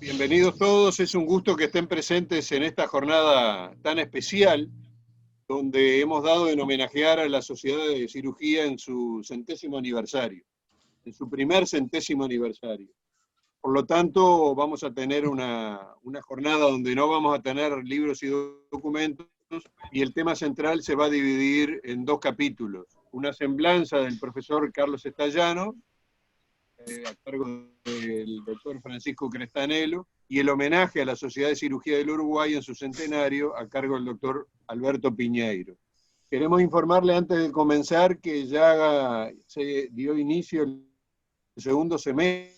Bienvenidos todos, es un gusto que estén presentes en esta jornada tan especial, donde hemos dado en homenajear a la Sociedad de Cirugía en su 100º aniversario, en su primer 100º aniversario. Por lo tanto, vamos a tener una jornada donde no vamos a tener libros y documentos, y el tema central se va a dividir en dos capítulos. Una semblanza del profesor Carlos Estallano, a cargo del doctor Francisco Crestanelo, y el homenaje a la Sociedad de Cirugía del Uruguay en su centenario, a cargo del doctor Alberto Piñeiro. Queremos informarle antes de comenzar que ya se dio inicio el segundo semestre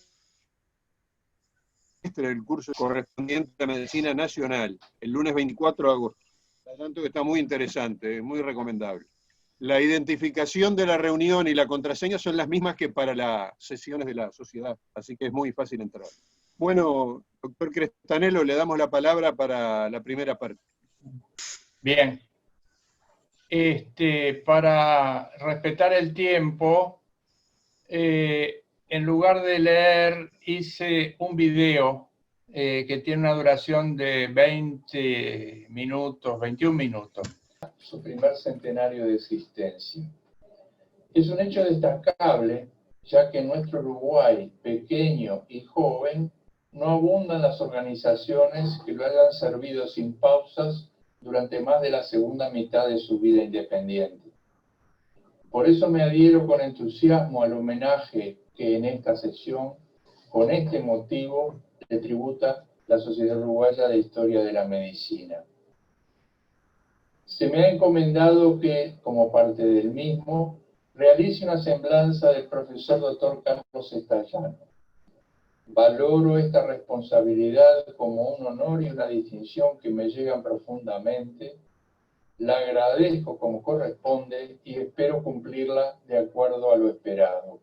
del curso correspondiente a Medicina Nacional, el lunes 24 de agosto. Por tanto, que está muy interesante, muy recomendable. La identificación de la reunión y la contraseña son las mismas que para las sesiones de la sociedad, así que es muy fácil entrar. Bueno, doctor Crestanelo, le damos la palabra para la primera parte. Bien. Para respetar el tiempo, en lugar de leer, hice un video que tiene una duración de 20 minutos, 21 minutos. Su primer centenario de existencia. Es un hecho destacable, ya que en nuestro Uruguay, pequeño y joven, no abundan las organizaciones que lo hayan servido sin pausas durante más de la segunda mitad de su vida independiente. Por eso me adhiero con entusiasmo al homenaje que en esta sesión, con este motivo, le tributa la Sociedad Uruguaya de Historia de la Medicina. Se me ha encomendado que, como parte del mismo, realice una semblanza del profesor Dr. Carlos Estallano. Valoro esta responsabilidad como un honor y una distinción que me llegan profundamente. La agradezco como corresponde y espero cumplirla de acuerdo a lo esperado.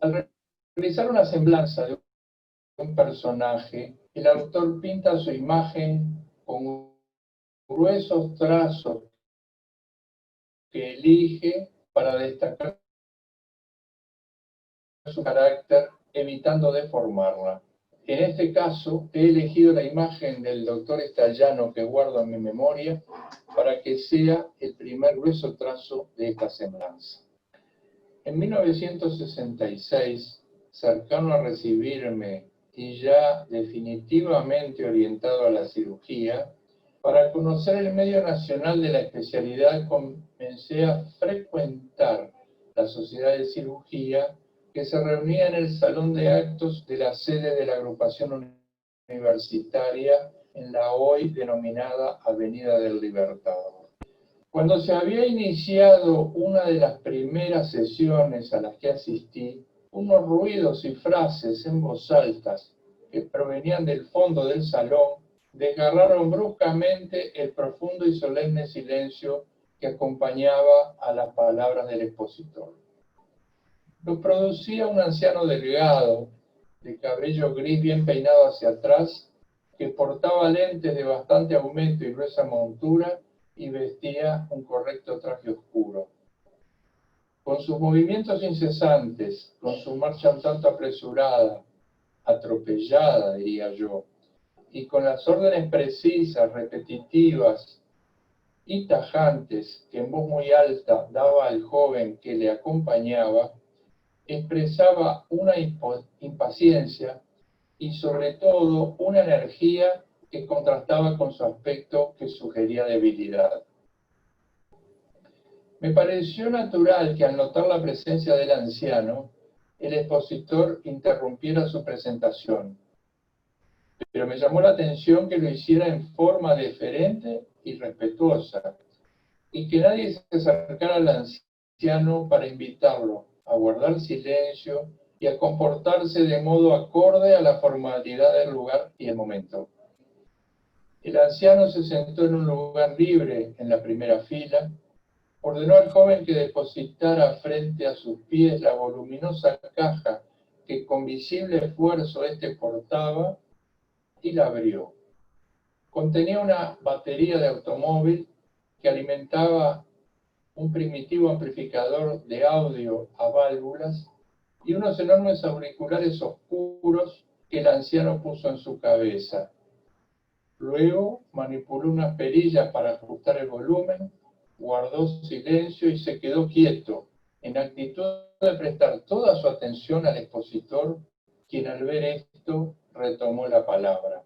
Al realizar una semblanza de un personaje, el autor pinta su imagen con gruesos trazos que elige para destacar su carácter, evitando deformarla. En este caso, he elegido la imagen del doctor Estallano que guardo en mi memoria para que sea el primer grueso trazo de esta semblanza. En 1966, cercano a recibirme y ya definitivamente orientado a la cirugía, para conocer el medio nacional de la especialidad comencé a frecuentar la Sociedad de Cirugía que se reunía en el salón de actos de la sede de la agrupación universitaria en la hoy denominada Avenida del Libertador. Cuando se había iniciado una de las primeras sesiones a las que asistí, unos ruidos y frases en voz alta que provenían del fondo del salón desgarraron bruscamente el profundo y solemne silencio que acompañaba a las palabras del expositor. Lo producía un anciano delgado, de cabello gris bien peinado hacia atrás, que portaba lentes de bastante aumento y gruesa montura y vestía un correcto traje oscuro. Con sus movimientos incesantes, con su marcha un tanto apresurada, atropellada, diría yo, y con las órdenes precisas, repetitivas y tajantes que en voz muy alta daba al joven que le acompañaba, expresaba una impaciencia y sobre todo una energía que contrastaba con su aspecto que sugería debilidad. Me pareció natural que al notar la presencia del anciano, el expositor interrumpiera su presentación, pero me llamó la atención que lo hiciera en forma deferente y respetuosa, y que nadie se acercara al anciano para invitarlo a guardar silencio y a comportarse de modo acorde a la formalidad del lugar y el momento. El anciano se sentó en un lugar libre en la primera fila, ordenó al joven que depositara frente a sus pies la voluminosa caja que con visible esfuerzo éste portaba y la abrió. Contenía una batería de automóvil que alimentaba un primitivo amplificador de audio a válvulas y unos enormes auriculares oscuros que el anciano puso en su cabeza. Luego manipuló unas perillas para ajustar el volumen, guardó silencio y se quedó quieto, en actitud de prestar toda su atención al expositor, quien al ver esto retomó la palabra.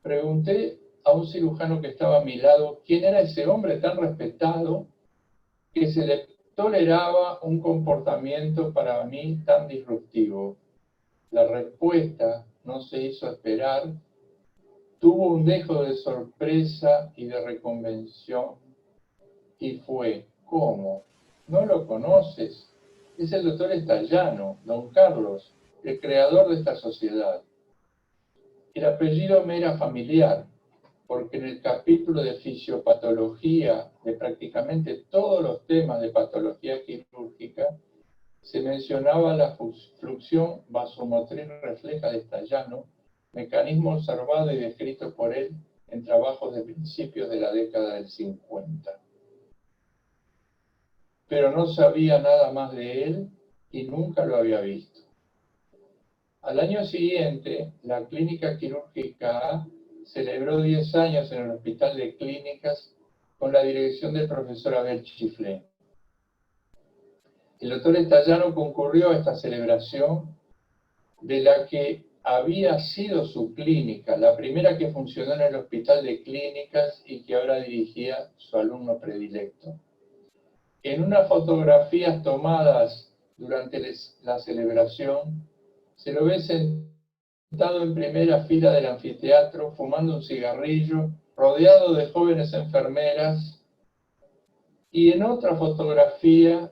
Pregunté a un cirujano que estaba a mi lado quién era ese hombre tan respetado que se le toleraba un comportamiento para mí tan disruptivo. La respuesta no se hizo esperar, tuvo un dejo de sorpresa y de reconvención y fue: ¿cómo? ¿No lo conoces? Es el doctor Estallano, don Carlos, el creador de esta sociedad. El apellido me era familiar, porque en el capítulo de fisiopatología de prácticamente todos los temas de patología quirúrgica se mencionaba la fluxión vasomotriz refleja de Estallano, mecanismo observado y descrito por él en trabajos de principios de la década del 50. Pero no sabía nada más de él y nunca lo había visto. Al año siguiente, la Clínica Quirúrgica A celebró 10 años en el Hospital de Clínicas con la dirección del profesor Abel Chiflé. El doctor Estallano concurrió a esta celebración de la que había sido su clínica, la primera que funcionó en el Hospital de Clínicas y que ahora dirigía su alumno predilecto. En unas fotografías tomadas durante la celebración, se lo ve sentado en primera fila del anfiteatro, fumando un cigarrillo, rodeado de jóvenes enfermeras, y en otra fotografía,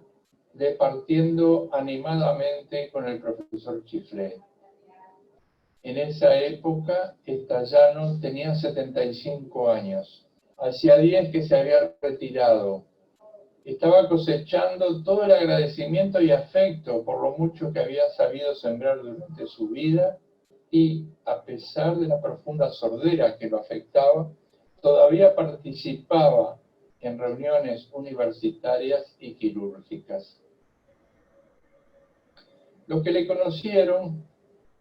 departiendo animadamente con el profesor Chiflé. En esa época, Estallano tenía 75 años. Hacía 10 que se había retirado. Estaba cosechando todo el agradecimiento y afecto por lo mucho que había sabido sembrar durante su vida y, a pesar de la profunda sordera que lo afectaba, todavía participaba en reuniones universitarias y quirúrgicas. Los que le conocieron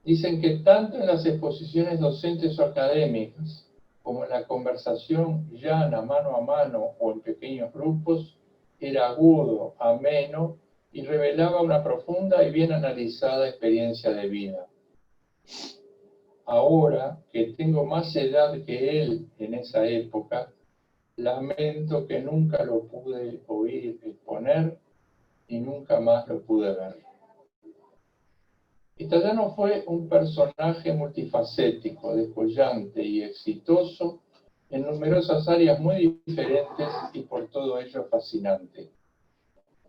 dicen que tanto en las exposiciones docentes o académicas, como en la conversación llana, mano a mano o en pequeños grupos, era agudo, ameno y revelaba una profunda y bien analizada experiencia de vida. Ahora que tengo más edad que él en esa época, lamento que nunca lo pude oír exponer y nunca más lo pude ver. Estallano fue un personaje multifacético, descollante y exitoso en numerosas áreas muy diferentes y por todo ello fascinante.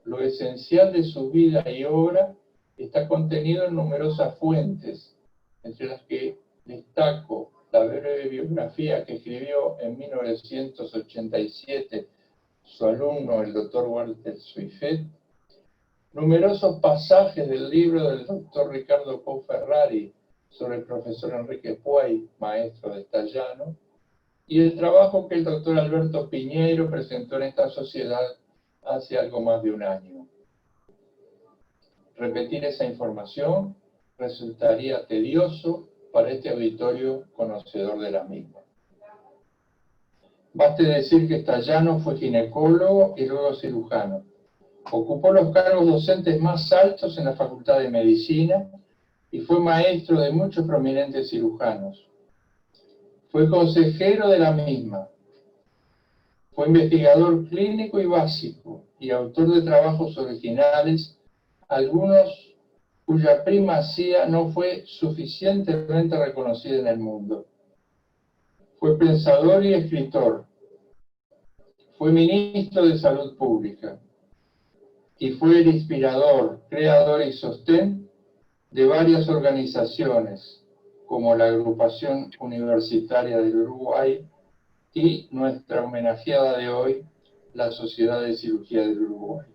Lo esencial de su vida y obra está contenido en numerosas fuentes, entre las que destaco la breve biografía que escribió en 1987 su alumno, el doctor Walter Suifet, numerosos pasajes del libro del doctor Ricardo Pou Ferrari sobre el profesor Enrique Puey, maestro de Estallano, y el trabajo que el doctor Alberto Piñeiro presentó en esta sociedad hace algo más de un año. Repetir esa información resultaría tedioso para este auditorio conocedor de la misma. Baste decir que Estallano fue ginecólogo y luego cirujano. Ocupó los cargos docentes más altos en la Facultad de Medicina y fue maestro de muchos prominentes cirujanos. Fue consejero de la misma. Fue investigador clínico y básico y autor de trabajos originales, algunos cuya primacía no fue suficientemente reconocida en el mundo. Fue pensador y escritor. Fue ministro de Salud Pública. Y fue el inspirador, creador y sostén de varias organizaciones, como la Agrupación Universitaria del Uruguay y nuestra homenajeada de hoy, la Sociedad de Cirugía del Uruguay.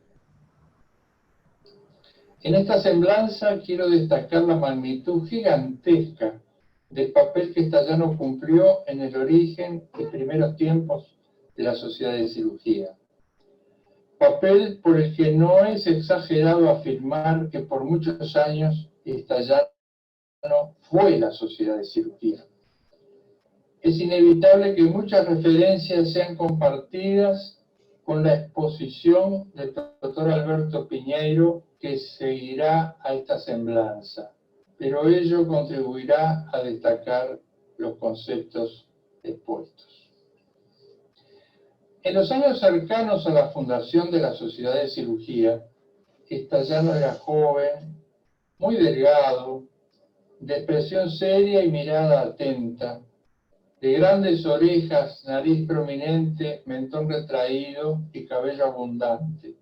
En esta semblanza quiero destacar la magnitud gigantesca del papel que Estallano cumplió en el origen y primeros tiempos de la Sociedad de Cirugía. papel por el que no es exagerado afirmar que por muchos años Stayano fue la Sociedad de Cirugía. Es inevitable que muchas referencias sean compartidas con la exposición del doctor Alberto Piñeiro, que seguirá a esta semblanza, pero ello contribuirá a destacar los conceptos expuestos. En los años cercanos a la fundación de la Sociedad de Cirugía, Stayano era joven, muy delgado, de expresión seria y mirada atenta, de grandes orejas, nariz prominente, mentón retraído y cabello abundante.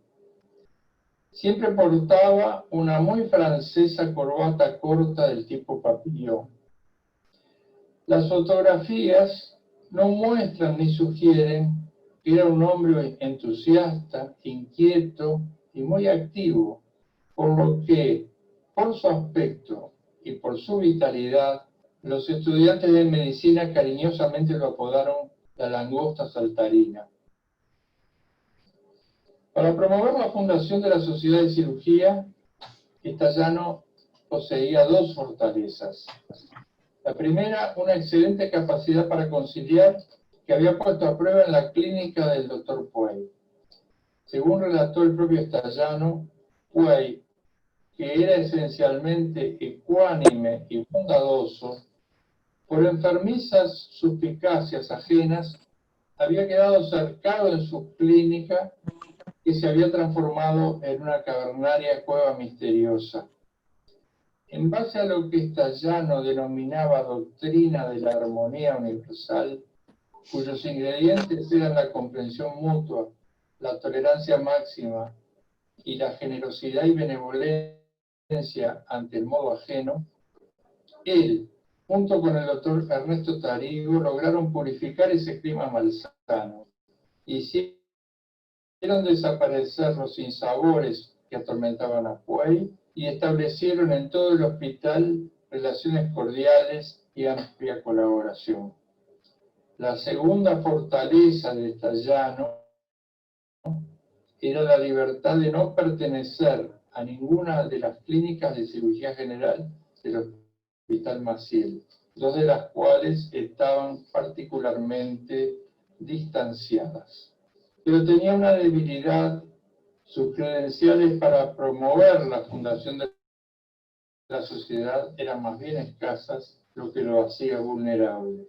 Siempre portaba una muy francesa corbata corta del tipo papillón. Las fotografías no muestran ni sugieren que era un hombre entusiasta, inquieto y muy activo, por lo que, por su aspecto y por su vitalidad, los estudiantes de medicina cariñosamente lo apodaron la langosta saltarina. Para promover la fundación de la Sociedad de Cirugía, Stayano poseía dos fortalezas. La primera, una excelente capacidad para conciliar, que había puesto a prueba en la clínica del Dr. Puey. Según relató el propio Stayano, Puey, que era esencialmente ecuánime y bondadoso, por enfermizas suspicacias ajenas, había quedado cercado en su clínica, que se había transformado en una cavernaria cueva misteriosa. En base a lo que Stayano denominaba doctrina de la armonía universal, cuyos ingredientes eran la comprensión mutua, la tolerancia máxima y la generosidad y benevolencia ante el modo ajeno, él, junto con el doctor Ernesto Tarigo, lograron purificar ese clima malsano. Hicieron desaparecer los sinsabores que atormentaban a Puey y establecieron en todo el hospital relaciones cordiales y amplia colaboración. La segunda fortaleza de Stayano era la libertad de no pertenecer a ninguna de las clínicas de cirugía general del Hospital Maciel, dos de las cuales estaban particularmente distanciadas. Pero tenía una debilidad: sus credenciales para promover la fundación de la sociedad eran más bien escasas, lo que lo hacía vulnerable.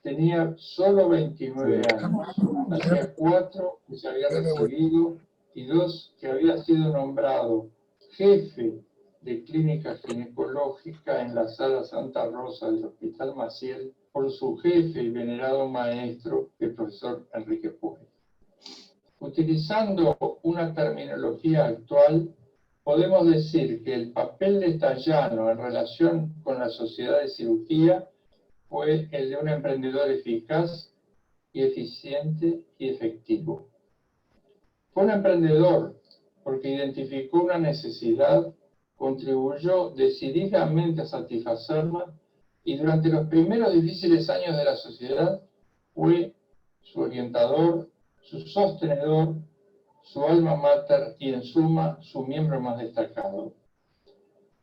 Tenía solo 29 años, hacía 4 que se había recibido y 2 que había sido nombrado jefe de clínica ginecológica en la Sala Santa Rosa del Hospital Maciel por su jefe y venerado maestro, el profesor Enrique Puey. Utilizando una terminología actual, podemos decir que el papel de Stayano en relación con la Sociedad de Cirugía fue el de un emprendedor eficaz y eficiente y efectivo. Fue un emprendedor porque identificó una necesidad, contribuyó decididamente a satisfacerla y durante los primeros difíciles años de la sociedad fue su orientador, su sostenedor, su alma mater y en suma su miembro más destacado.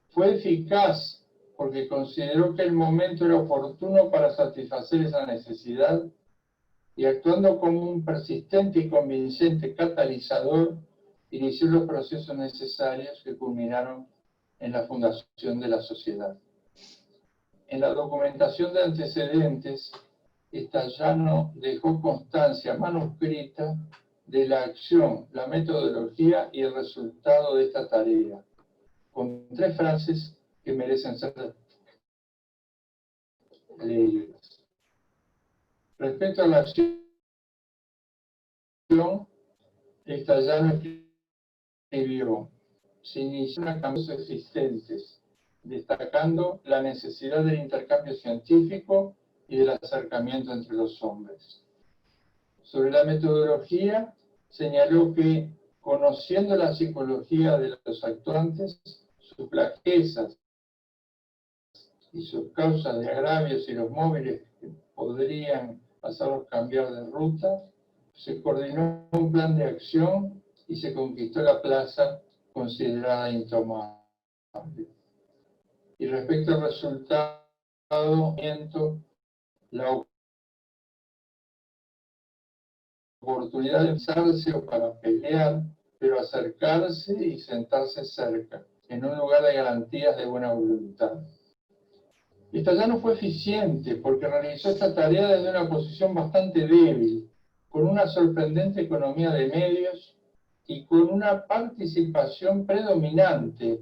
Fue eficaz porque consideró que el momento era oportuno para satisfacer esa necesidad y, actuando como un persistente y convincente catalizador, inició los procesos necesarios que culminaron en la fundación de la sociedad. En la documentación de antecedentes, Stayano dejó constancia manuscrita de la acción, la metodología y el resultado de esta tarea, con 3 frases que merecen ser leídas. Respecto a la acción, Stayano escribió: se iniciaron cambios existentes, destacando la necesidad del intercambio científico y del acercamiento entre los hombres. Sobre la metodología, señaló que, conociendo la psicología de los actuantes, sus flaquezas y sus causas de agravios y los móviles que podrían hacerlos cambiar de ruta, se coordinó un plan de acción y se conquistó la plaza considerada intomable. Y respecto al resultado, la oportunidad de usarse o para pelear, pero acercarse y sentarse cerca, en un lugar de garantías de buena voluntad. Stallano fue eficiente porque realizó esta tarea desde una posición bastante débil, con una sorprendente economía de medios y con una participación predominante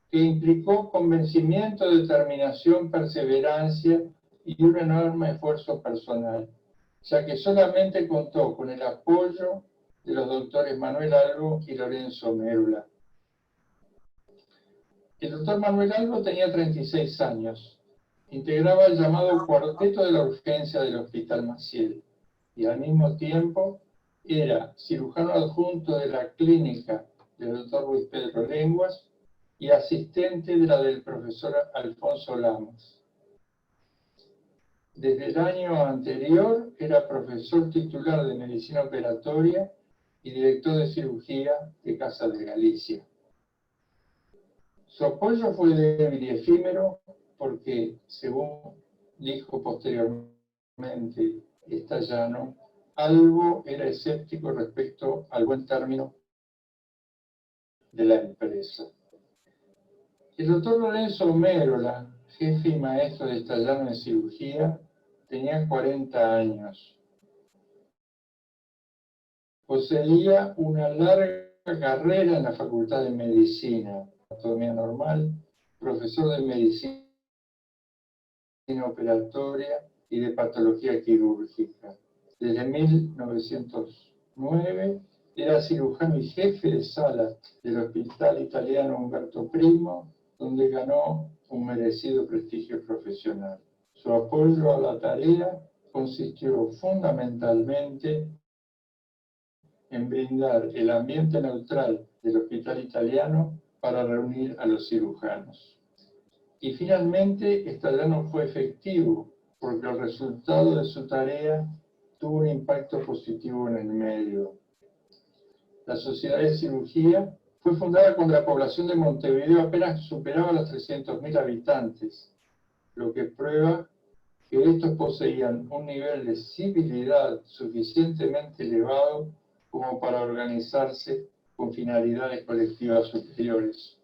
que implicó convencimiento, determinación, perseverancia y un enorme esfuerzo personal, ya que solamente contó con el apoyo de los doctores Manuel Albo y Lorenzo Mérula. El doctor Manuel Albo tenía 36 años, integraba el llamado cuarteto de la urgencia del Hospital Maciel y al mismo tiempo era cirujano adjunto de la clínica del doctor Luis Pedro Lenguas y asistente de la del profesor Alfonso Lamas. Desde el año anterior era profesor titular de medicina operatoria y director de cirugía de Casa de Galicia. Su apoyo fue débil y efímero porque, según dijo posteriormente Stallano, Albo era escéptico respecto al buen término de la empresa. El doctor Lorenzo Mérula, jefe y maestro de Stallano en cirugía, tenía 40 años. Poseía una larga carrera en la Facultad de Medicina, Anatomía Normal, profesor de Medicina Operatoria y de Patología Quirúrgica. Desde 1909 era cirujano y jefe de sala del Hospital Italiano Umberto I, donde ganó un merecido prestigio profesional. Su apoyo a la tarea consistió fundamentalmente en brindar el ambiente neutral del Hospital Italiano para reunir a los cirujanos. Y finalmente, Stallano fue efectivo, porque el resultado de su tarea tuvo un impacto positivo en el medio. La Sociedad de Cirugía fue fundada cuando la población de Montevideo apenas superaba los 300.000 habitantes, lo que prueba que estos poseían un nivel de civilidad suficientemente elevado como para organizarse con finalidades colectivas superiores.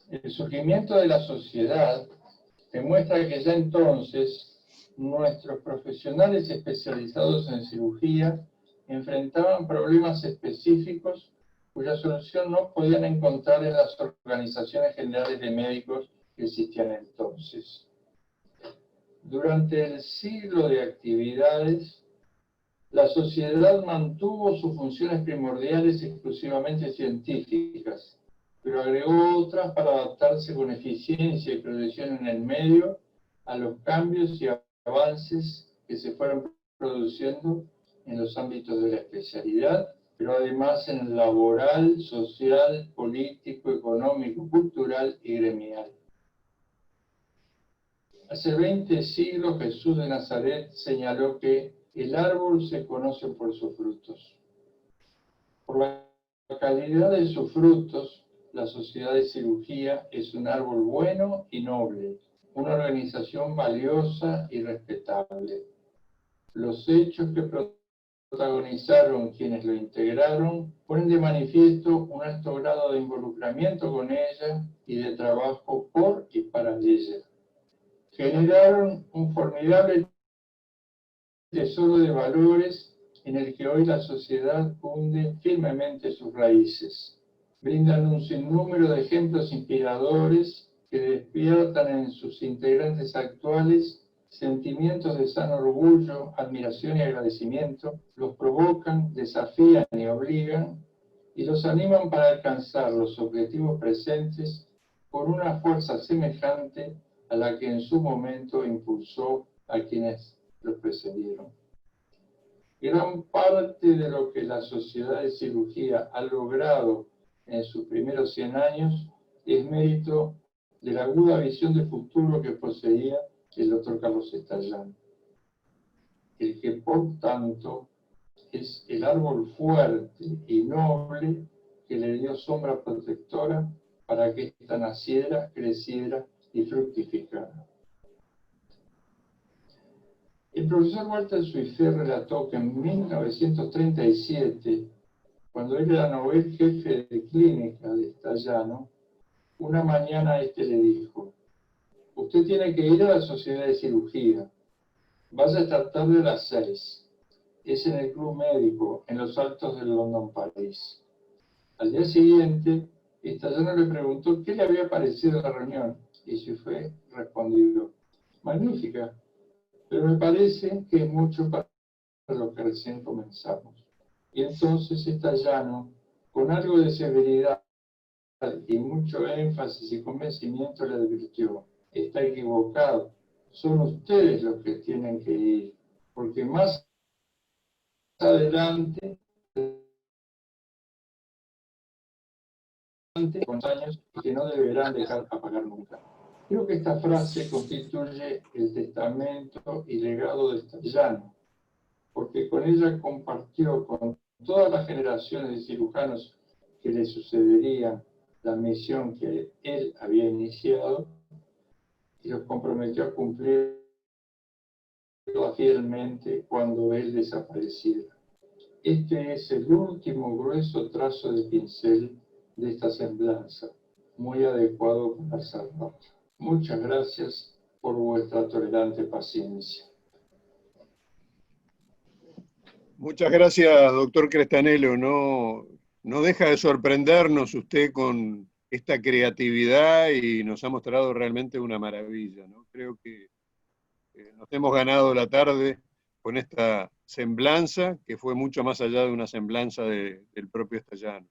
El surgimiento de la sociedad demuestra que ya entonces nuestros profesionales especializados en cirugía enfrentaban problemas específicos cuya solución no podían encontrar en las organizaciones generales de médicos que existían entonces. Durante el siglo de actividades, la sociedad mantuvo sus funciones primordiales exclusivamente científicas, pero agregó otras para adaptarse con eficiencia y precisión en el medio a los cambios y avances que se fueron produciendo en los ámbitos de la especialidad, pero además en el laboral, social, político, económico, cultural y gremial. Hace 20 siglos Jesús de Nazaret señaló que el árbol se conoce por sus frutos. Por la calidad de sus frutos, la Sociedad de Cirugía es un árbol bueno y noble, una organización valiosa y respetable. Los hechos que protagonizaron quienes lo integraron ponen de manifiesto un alto grado de involucramiento con ella y de trabajo por y para ella. Generaron un formidable tesoro de valores en el que hoy la sociedad hunde firmemente sus raíces. Brindan un sinnúmero de ejemplos inspiradores que despiertan en sus integrantes actuales sentimientos de sano orgullo, admiración y agradecimiento, los provocan, desafían y obligan, y los animan para alcanzar los objetivos presentes por una fuerza semejante a la que en su momento impulsó a quienes los precedieron. Gran parte de lo que la Sociedad de Cirugía ha logrado en sus primeros 100 años es mérito de la aguda visión de futuro que poseía el doctor Carlos Stallano, el que por tanto es el árbol fuerte y noble que le dio sombra protectora para que ésta naciera, creciera y fructificara. El profesor Walter Swiffer relató que en 1937, cuando él era novel jefe de clínica de Stayano, una mañana le dijo: usted tiene que ir a la sociedad de cirugía, vaya esta tarde a las 6, es en el club médico, en los altos del London Paris. Al día siguiente, Stayano le preguntó qué le había parecido la reunión, y Swiffer respondió: magnífica, pero me parece que es mucho para lo que recién comenzamos. Y entonces Stayano, con algo de severidad y mucho énfasis y convencimiento, le advirtió: está equivocado, son ustedes los que tienen que ir, porque más adelante, con años, que no deberán dejar apagar nunca. Creo que esta frase constituye el testamento y legado de Stayano, porque con ella compartió con todas las generaciones de cirujanos que le sucederían la misión que él había iniciado, y los comprometió a cumplir fielmente cuando él desapareciera. Este es el último grueso trazo de pincel de esta semblanza, muy adecuado para cerrar. Muchas gracias por vuestra tolerante paciencia. Muchas gracias, doctor Crestanelo. No deja de sorprendernos usted con esta creatividad y nos ha mostrado realmente una maravilla, ¿no? Creo que nos hemos ganado la tarde con esta semblanza, que fue mucho más allá de una semblanza del propio Stayano.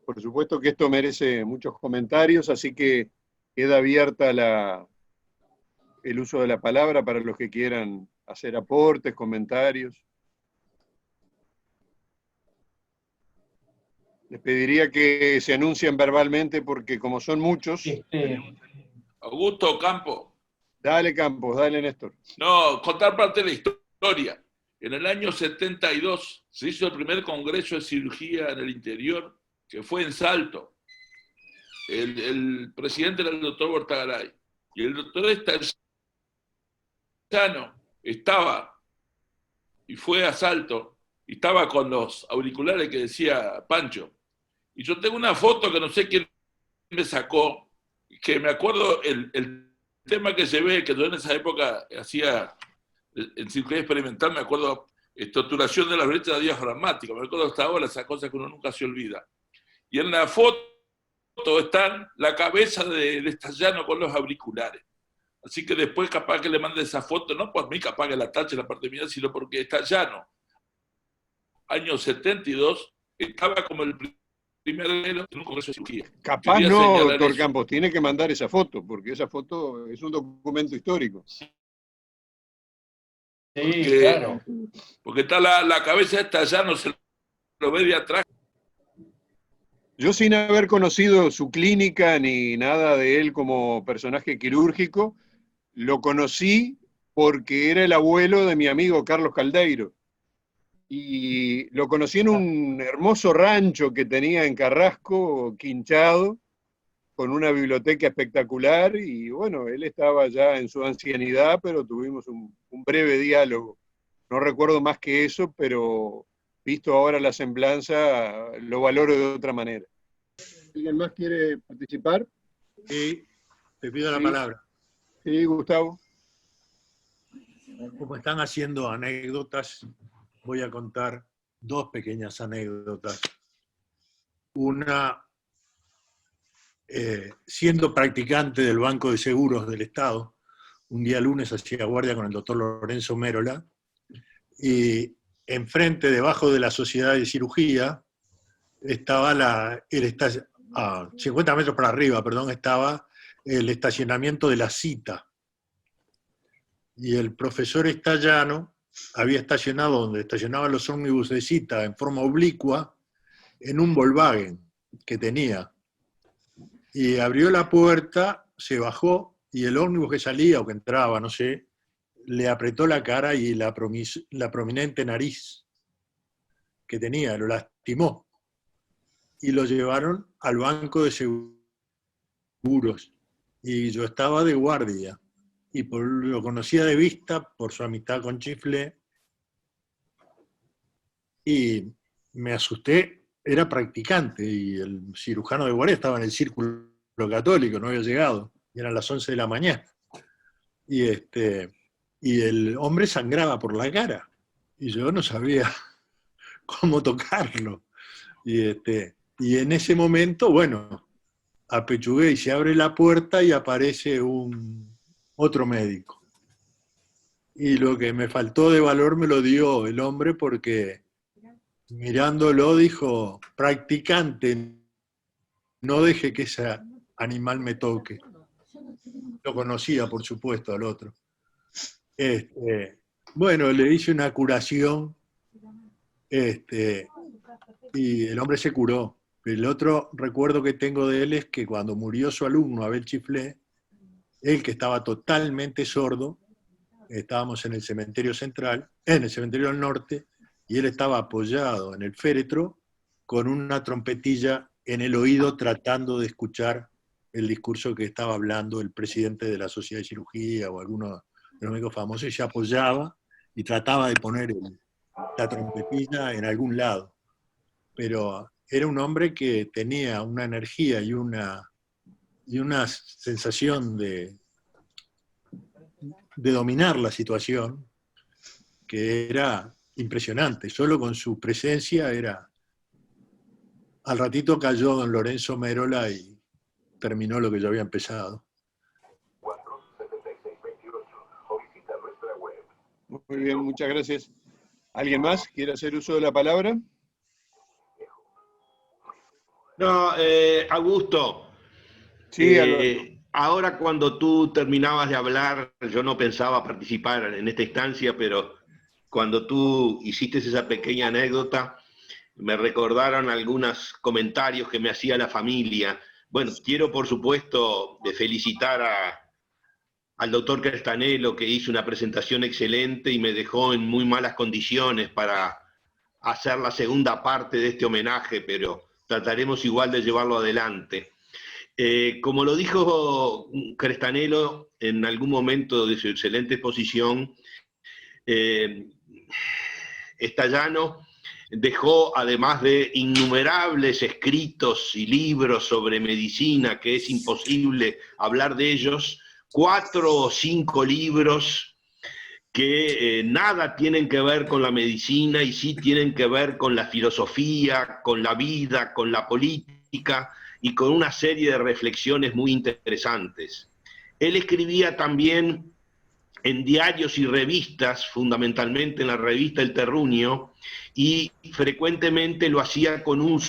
Por supuesto que esto merece muchos comentarios, así que queda abierta el uso de la palabra para los que quieran hacer aportes, comentarios. Les pediría que se anuncien verbalmente porque como son muchos... Augusto Campo. Dale, Campos, dale, Néstor. No, contar parte de la historia. En el año 72 se hizo el primer congreso de cirugía en el interior, que fue en Salto. El presidente era el doctor Bortagaray. Y el doctor Stayano estaba, y fue a Salto, y estaba con los auriculares que decía Pancho. Y yo tengo una foto que no sé quién me sacó, que me acuerdo el tema que se ve, que yo en esa época hacía en cirugía experimental, me acuerdo estructuración de las brechas diafragmáticas, me acuerdo hasta ahora esas cosas que uno nunca se olvida. Y en la foto está la cabeza de Stayano con los auriculares. Así que después capaz que le mande esa foto, no por mí capaz que la tache la parte mía, sino porque Stayano, año 72, estaba como el primero en un congreso de cirugía. Capaz no, doctor Campos, tiene que mandar esa foto, porque esa foto es un documento histórico. Sí, claro. Porque está la cabeza de Stayano, se lo ve de atrás. Yo, sin haber conocido su clínica ni nada de él como personaje quirúrgico, lo conocí porque era el abuelo de mi amigo Carlos Caldeiro. Y lo conocí en un hermoso rancho que tenía en Carrasco, Quinchado, con una biblioteca espectacular, y bueno, él estaba ya en su ancianidad, pero tuvimos un breve diálogo. No recuerdo más que eso, pero visto ahora la semblanza, lo valoro de otra manera. ¿Alguien más quiere participar? Sí, te pido la palabra. Sí, Gustavo. Como están haciendo anécdotas, voy a contar dos pequeñas anécdotas. Una, siendo practicante del Banco de Seguros del Estado, un día lunes hacía guardia con el doctor Lorenzo Mérola, y enfrente, debajo de la Sociedad de Cirugía, estaba a 50 metros para arriba, perdón, estaba el estacionamiento de La Cita. Y el profesor Stayano había estacionado donde estacionaban los ómnibus de Cita en forma oblicua en un Volkswagen que tenía. Y abrió la puerta, se bajó, y el ómnibus que salía o que entraba, no sé, le apretó la cara y la prominente nariz. que tenía, lo lastimó. Y lo llevaron al banco de seguros. Y yo estaba de guardia. Y lo conocía de vista por su amistad con Chiflé. Y me asusté, era practicante, y el cirujano de guardia estaba en el círculo católico, no había llegado, y eran las 11 de la mañana. Y el hombre sangraba por la cara, y yo no sabía cómo tocarlo. Y en ese momento, bueno, apechugué y se abre la puerta y aparece otro médico. Y lo que me faltó de valor me lo dio el hombre, porque mirándolo dijo: practicante, no deje que ese animal me toque. Lo conocía, por supuesto, al otro. Bueno, le hice una curación, y el hombre se curó. El otro recuerdo que tengo de él es que cuando murió su alumno, Abel Chiflé, él, que estaba totalmente sordo, estábamos en el cementerio central, en el cementerio del norte, y él estaba apoyado en el féretro con una trompetilla en el oído tratando de escuchar el discurso que estaba hablando el presidente de la Sociedad de Cirugía o alguno de los médicos famosos, y se apoyaba y trataba de poner la trompetilla en algún lado. Pero era un hombre que tenía una energía y una sensación de dominar la situación que era impresionante. Solo con su presencia era... Al ratito cayó don Lorenzo Mérola y terminó lo que yo había empezado. Muy bien, muchas gracias. ¿Alguien más quiere hacer uso de la palabra? No, Augusto, Sí, Alberto. ahora cuando tú terminabas de hablar, yo no pensaba participar en esta instancia, pero cuando tú hiciste esa pequeña anécdota, me recordaron algunos comentarios que me hacía la familia. Bueno, quiero por supuesto felicitar al doctor Crestanelo, que hizo una presentación excelente y me dejó en muy malas condiciones para hacer la segunda parte de este homenaje, pero trataremos igual de llevarlo adelante. Como lo dijo Crestanelo en algún momento de su excelente exposición, Estallano dejó, además de innumerables escritos y libros sobre medicina, que es imposible hablar de ellos, 4 o 5 libros que nada tienen que ver con la medicina y sí tienen que ver con la filosofía, con la vida, con la política y con una serie de reflexiones muy interesantes. Él escribía también en diarios y revistas, fundamentalmente en la revista El Terruño, y frecuentemente lo hacía con un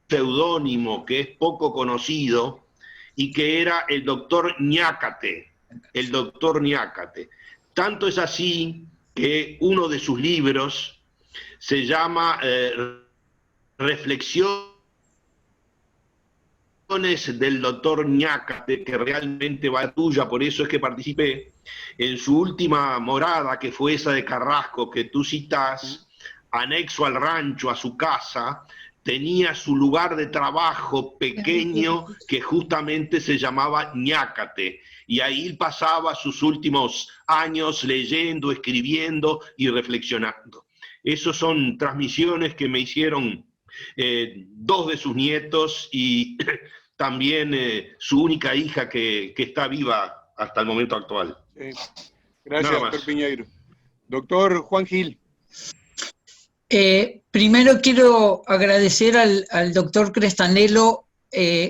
seudónimo que es poco conocido y que era el doctor Ñácate, el doctor Ñácate. Tanto es así que uno de sus libros se llama Reflexiones del doctor Ñácate, que realmente va tuya, por eso es que participé. En su última morada, que fue esa de Carrasco que tú citás, anexo al rancho, a su casa, tenía su lugar de trabajo pequeño que justamente se llamaba Ñácate, y ahí pasaba sus últimos años leyendo, escribiendo y reflexionando. Esas son transmisiones que me hicieron 2 de sus nietos y también su única hija que está viva hasta el momento actual. Sí. Gracias, doctor Piñeiro. Doctor Juan Gil. Primero quiero agradecer al doctor Crestanelo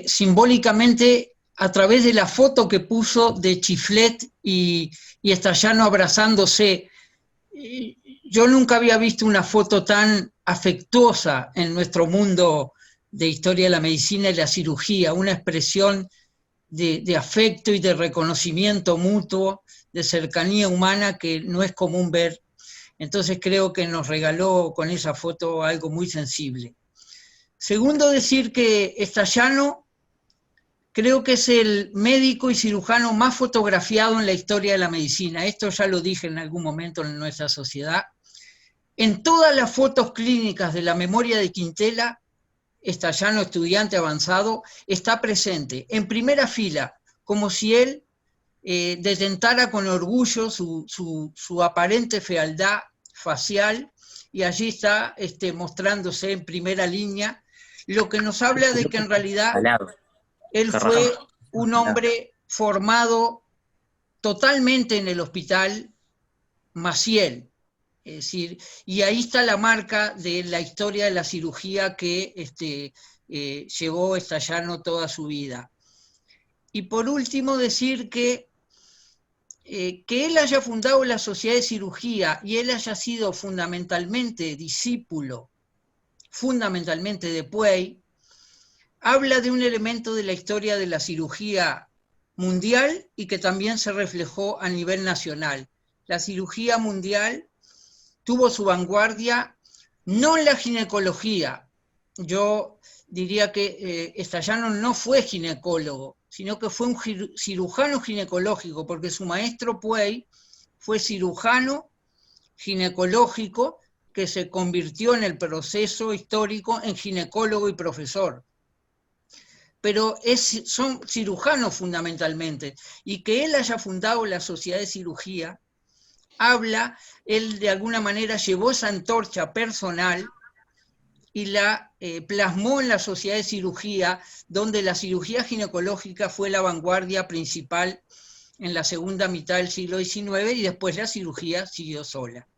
simbólicamente a través de la foto que puso de Chiflet y Estallano abrazándose. Yo nunca había visto una foto tan afectuosa en nuestro mundo de historia de la medicina y la cirugía, una expresión de afecto y de reconocimiento mutuo, de cercanía humana que no es común ver. Entonces creo que nos regaló con esa foto algo muy sensible. Segundo, decir que Estallano creo que es el médico y cirujano más fotografiado en la historia de la medicina. Esto ya lo dije en algún momento en nuestra sociedad. En todas las fotos clínicas de la memoria de Quintela, Estallano, estudiante avanzado, está presente en primera fila, como si él detentara con orgullo su aparente fealdad facial, y allí está mostrándose en primera línea, lo que nos habla de que en realidad él fue un hombre formado totalmente en el hospital Maciel. Es decir, y ahí está la marca de la historia de la cirugía que llevó Estallano toda su vida. Y por último decir que él haya fundado la Sociedad de Cirugía y él haya sido fundamentalmente discípulo, fundamentalmente de Puey, habla de un elemento de la historia de la cirugía mundial y que también se reflejó a nivel nacional. La cirugía mundial tuvo su vanguardia no en la ginecología. Yo diría que Estallano no fue ginecólogo, sino que fue un cirujano ginecológico, porque su maestro Puey fue cirujano ginecológico que se convirtió en el proceso histórico en ginecólogo y profesor. Pero son cirujanos fundamentalmente, y que él haya fundado la Sociedad de Cirugía, él de alguna manera llevó esa antorcha personal y la plasmó en la Sociedad de Cirugía, donde la cirugía ginecológica fue la vanguardia principal en la segunda mitad del siglo XIX, y después la cirugía siguió sola.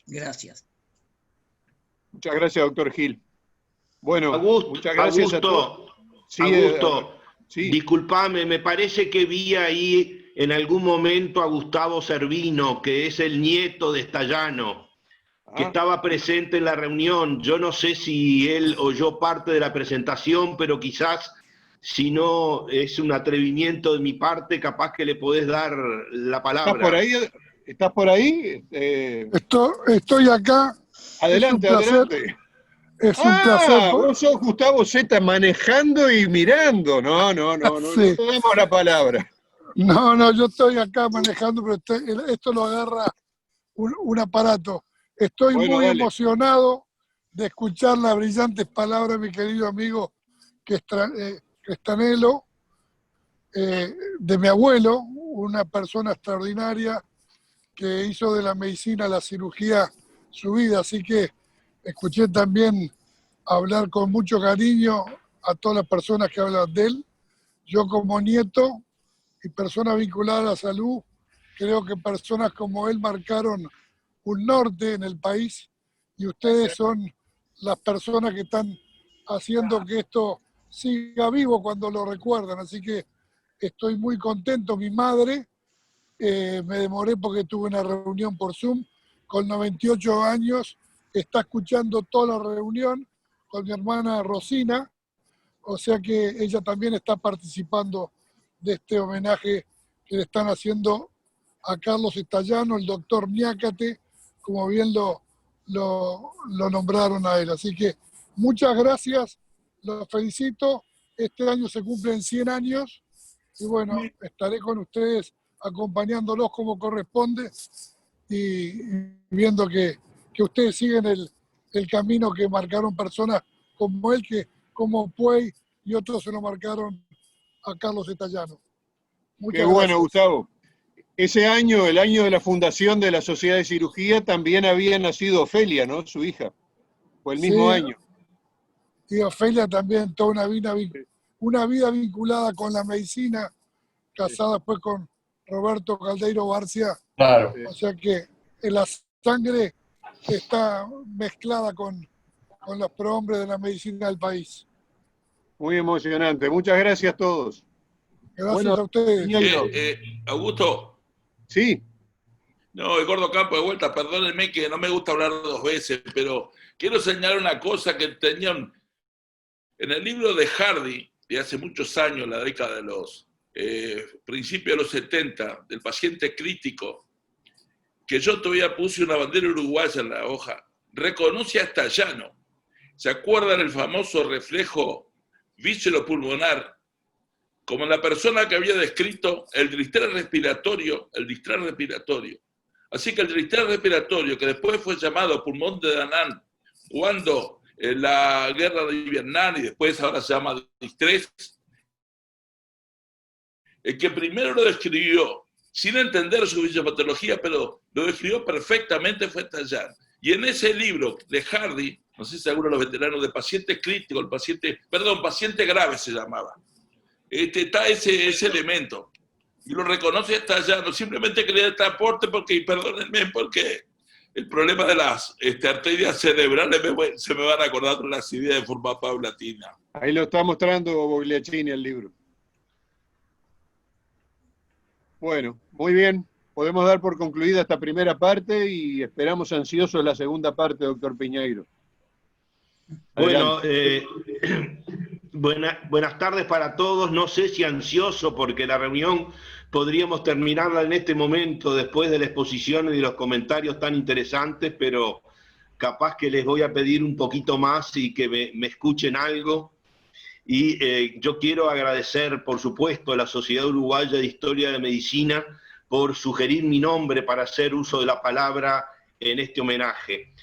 Gracias. Muchas gracias, doctor Gil. Bueno, Augusto, muchas gracias a todos. Sí, Augusto, sí. Disculpame, me parece que vi ahí en algún momento a Gustavo Servino, que es el nieto de Estallano, que estaba presente en la reunión. Yo no sé si él oyó parte de la presentación, pero quizás, si no es un atrevimiento de mi parte, capaz que le podés dar la palabra. ¿Estás por ahí? Estoy acá. Adelante, adelante. Es un placer. Vos sos Gustavo Zeta manejando y mirando. No, sí. No te damos la palabra. No, yo estoy acá manejando, pero esto lo agarra un aparato. Estoy muy emocionado de escuchar las brillantes palabras de mi querido amigo Crestanello, de mi abuelo, una persona extraordinaria que hizo de la medicina, la cirugía, su vida. Así que escuché también hablar con mucho cariño a todas las personas que hablan de él. Yo como nieto y persona vinculada a la salud, creo que personas como él marcaron un norte en el país, y ustedes son las personas que están haciendo que esto siga vivo cuando lo recuerdan. Así que estoy muy contento. Mi madre, me demoré porque tuve una reunión por Zoom, con 98 años, está escuchando toda la reunión con mi hermana Rosina, o sea que ella también está participando de este homenaje que le están haciendo a Carlos Estallano, el doctor Ñácate, como bien lo nombraron a él. Así que muchas gracias, los felicito. Este año se cumplen 100 años y bueno, estaré con ustedes acompañándolos como corresponde y viendo que ustedes siguen el camino que marcaron personas como él, que como Puey y otros se lo marcaron a Carlos Estallano. Qué bueno, Gustavo. Ese año, el año de la fundación de la Sociedad de Cirugía, también había nacido Ofelia, ¿no? Su hija. Fue el mismo año. Y Ofelia también, toda una vida vinculada con la medicina, casada después con Roberto Caldeiro García. Claro. O sea que la sangre está mezclada con los prohombres de la medicina del país. Muy emocionante. Muchas gracias a todos. Gracias a ustedes. Augusto. Sí. No, el Gordo Campo de vuelta, perdónenme que no me gusta hablar dos veces, pero quiero señalar una cosa que tenían en el libro de Hardy, de hace muchos años, la década de los principios de los 70, del paciente crítico, que yo todavía puse una bandera uruguaya en la hoja, reconoce a Estallano. ¿Se acuerdan el famoso reflejo víscero-pulmonar? Como la persona que había descrito el distrés respiratorio. Así que el distrés respiratorio, que después fue llamado pulmón de Danán, cuando la guerra de Vietnam y después ahora se llama distrés, el que primero lo describió, sin entender su fisiopatología, pero lo describió perfectamente, fue Tallar. Y en ese libro de Hardy, no sé si alguno de los veteranos de paciente crítico, paciente grave se llamaba, está ese elemento. Y lo reconoce Tallar. No simplemente quería este aporte porque, y perdónenme, porque el problema de las arterias cerebrales se me van a acordar de las ideas de forma paulatina. Ahí lo está mostrando Bogliacini el libro. Bueno, muy bien. Podemos dar por concluida esta primera parte y esperamos ansiosos la segunda parte, doctor Piñeiro. Adelante. Bueno, buenas tardes para todos. No sé si ansioso, porque la reunión podríamos terminarla en este momento después de la exposición y de los comentarios tan interesantes, pero capaz que les voy a pedir un poquito más y que me escuchen algo. Y yo quiero agradecer, por supuesto, a la Sociedad Uruguaya de Historia de Medicina por sugerir mi nombre para hacer uso de la palabra en este homenaje.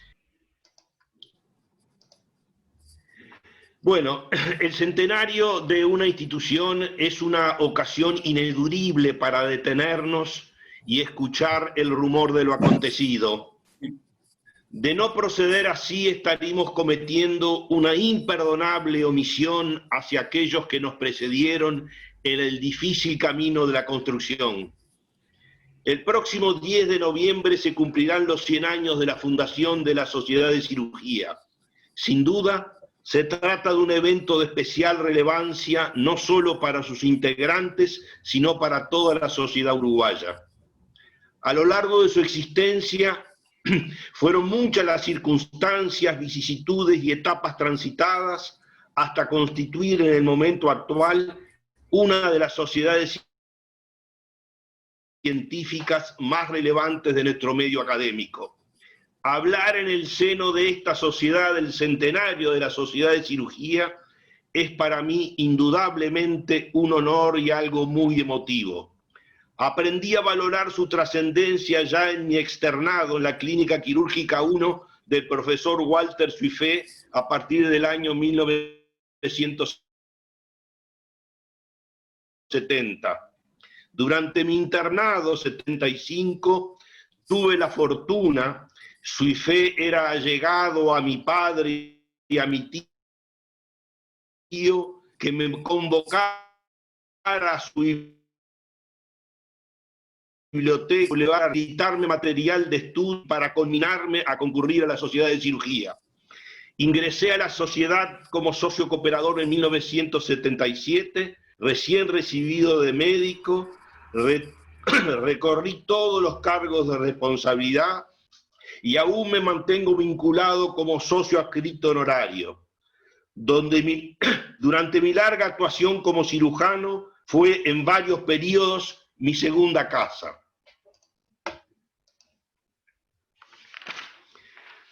Bueno, el centenario de una institución es una ocasión ineludible para detenernos y escuchar el rumor de lo acontecido. De no proceder así, estaríamos cometiendo una imperdonable omisión hacia aquellos que nos precedieron en el difícil camino de la construcción. El próximo 10 de noviembre se cumplirán los 100 años de la fundación de la Sociedad de Cirugía. Sin duda, se trata de un evento de especial relevancia, no solo para sus integrantes, sino para toda la sociedad uruguaya. A lo largo de su existencia, fueron muchas las circunstancias, vicisitudes y etapas transitadas hasta constituir en el momento actual una de las sociedades científicas más relevantes de nuestro medio académico. Hablar en el seno de esta sociedad del centenario de la Sociedad de Cirugía es para mí indudablemente un honor y algo muy emotivo. Aprendí a valorar su trascendencia ya en mi externado en la Clínica Quirúrgica 1 del profesor Walter Suifé a partir del año 1970. Durante mi internado, 75, tuve la fortuna, Suifé era allegado a mi padre y a mi tío, que me convocara a su biblioteca, a editarme material de estudio para culminarme a concurrir a la Sociedad de Cirugía. Ingresé a la sociedad como socio cooperador en 1977, recién recibido de médico, recorrí todos los cargos de responsabilidad y aún me mantengo vinculado como socio adscrito honorario, donde durante mi larga actuación como cirujano fue en varios periodos mi segunda casa.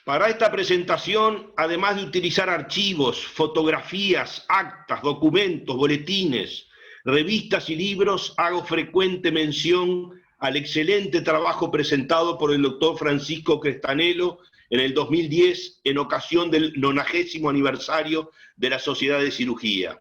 Para esta presentación, además de utilizar archivos, fotografías, actas, documentos, boletines, revistas y libros, hago frecuente mención al excelente trabajo presentado por el doctor Francisco Crestanelo en el 2010 en ocasión del 90º aniversario de la Sociedad de Cirugía.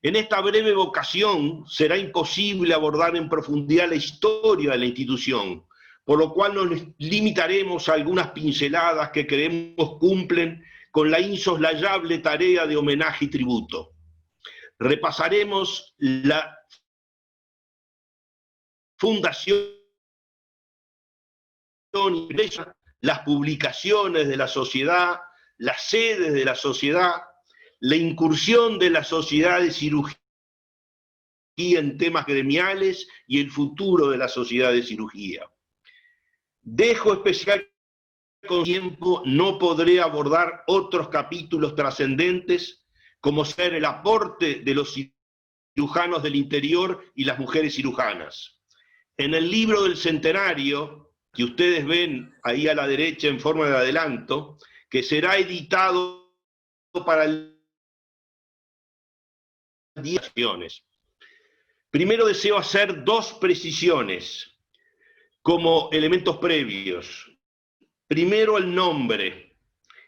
En esta breve evocación será imposible abordar en profundidad la historia de la institución, por lo cual nos limitaremos a algunas pinceladas que creemos cumplen con la insoslayable tarea de homenaje y tributo. Repasaremos la fundación, las publicaciones de la sociedad, las sedes de la sociedad, la incursión de la Sociedad de Cirugía en temas gremiales y el futuro de la Sociedad de Cirugía. Dejo especial con tiempo, no podré abordar otros capítulos trascendentes como ser el aporte de los cirujanos del interior y las mujeres cirujanas. En el libro del centenario, que ustedes ven ahí a la derecha en forma de adelanto, que será editado para el día. Primero deseo hacer dos precisiones. como elementos previos. Primero, el nombre.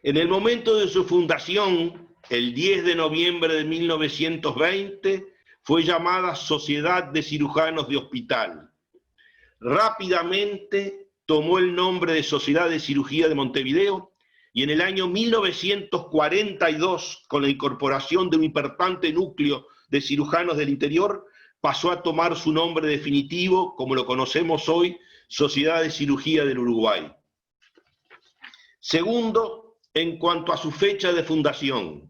En el momento de su fundación, el 10 de noviembre de 1920, fue llamada Sociedad de Cirujanos de Hospital. Rápidamente tomó el nombre de Sociedad de Cirugía de Montevideo y en el año 1942, con la incorporación de un importante núcleo de cirujanos del interior, pasó a tomar su nombre definitivo, como lo conocemos hoy, Sociedad de Cirugía del Uruguay. Segundo, en cuanto a su fecha de fundación.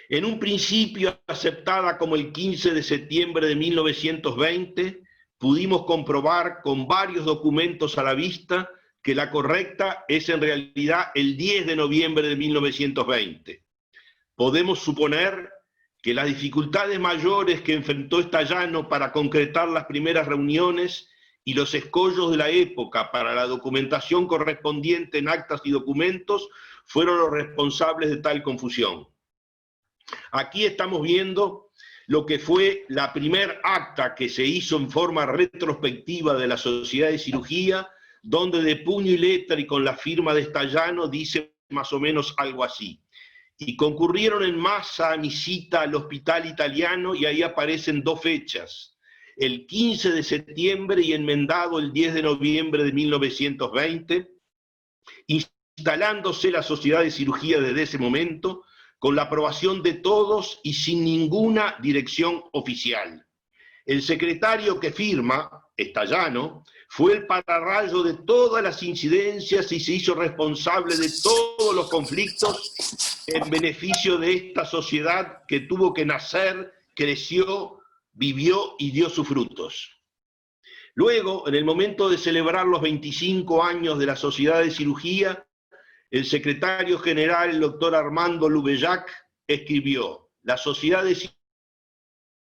En un principio aceptada como el 15 de septiembre de 1920, pudimos comprobar con varios documentos a la vista que la correcta es en realidad el 10 de noviembre de 1920. Podemos suponer que las dificultades mayores que enfrentó Estallano para concretar las primeras reuniones y los escollos de la época para la documentación correspondiente en actas y documentos fueron los responsables de tal confusión. Aquí estamos viendo lo que fue la primer acta que se hizo en forma retrospectiva de la Sociedad de Cirugía, donde de puño y letra y con la firma de Estallano dice más o menos algo así. Y concurrieron en masa a mi cita al Hospital Italiano y ahí aparecen dos fechas, el 15 de septiembre y enmendado el 10 de noviembre de 1920, instalándose la Sociedad de Cirugía desde ese momento, con la aprobación de todos y sin ninguna dirección oficial. El secretario que firma, Estallano, fue el pararrayo de todas las incidencias y se hizo responsable de todos los conflictos en beneficio de esta sociedad que tuvo que nacer, creció, vivió y dio sus frutos. Luego, en el momento de celebrar los 25 años de la Sociedad de Cirugía, el secretario general, el doctor Armando Lubellac, escribió: la Sociedad de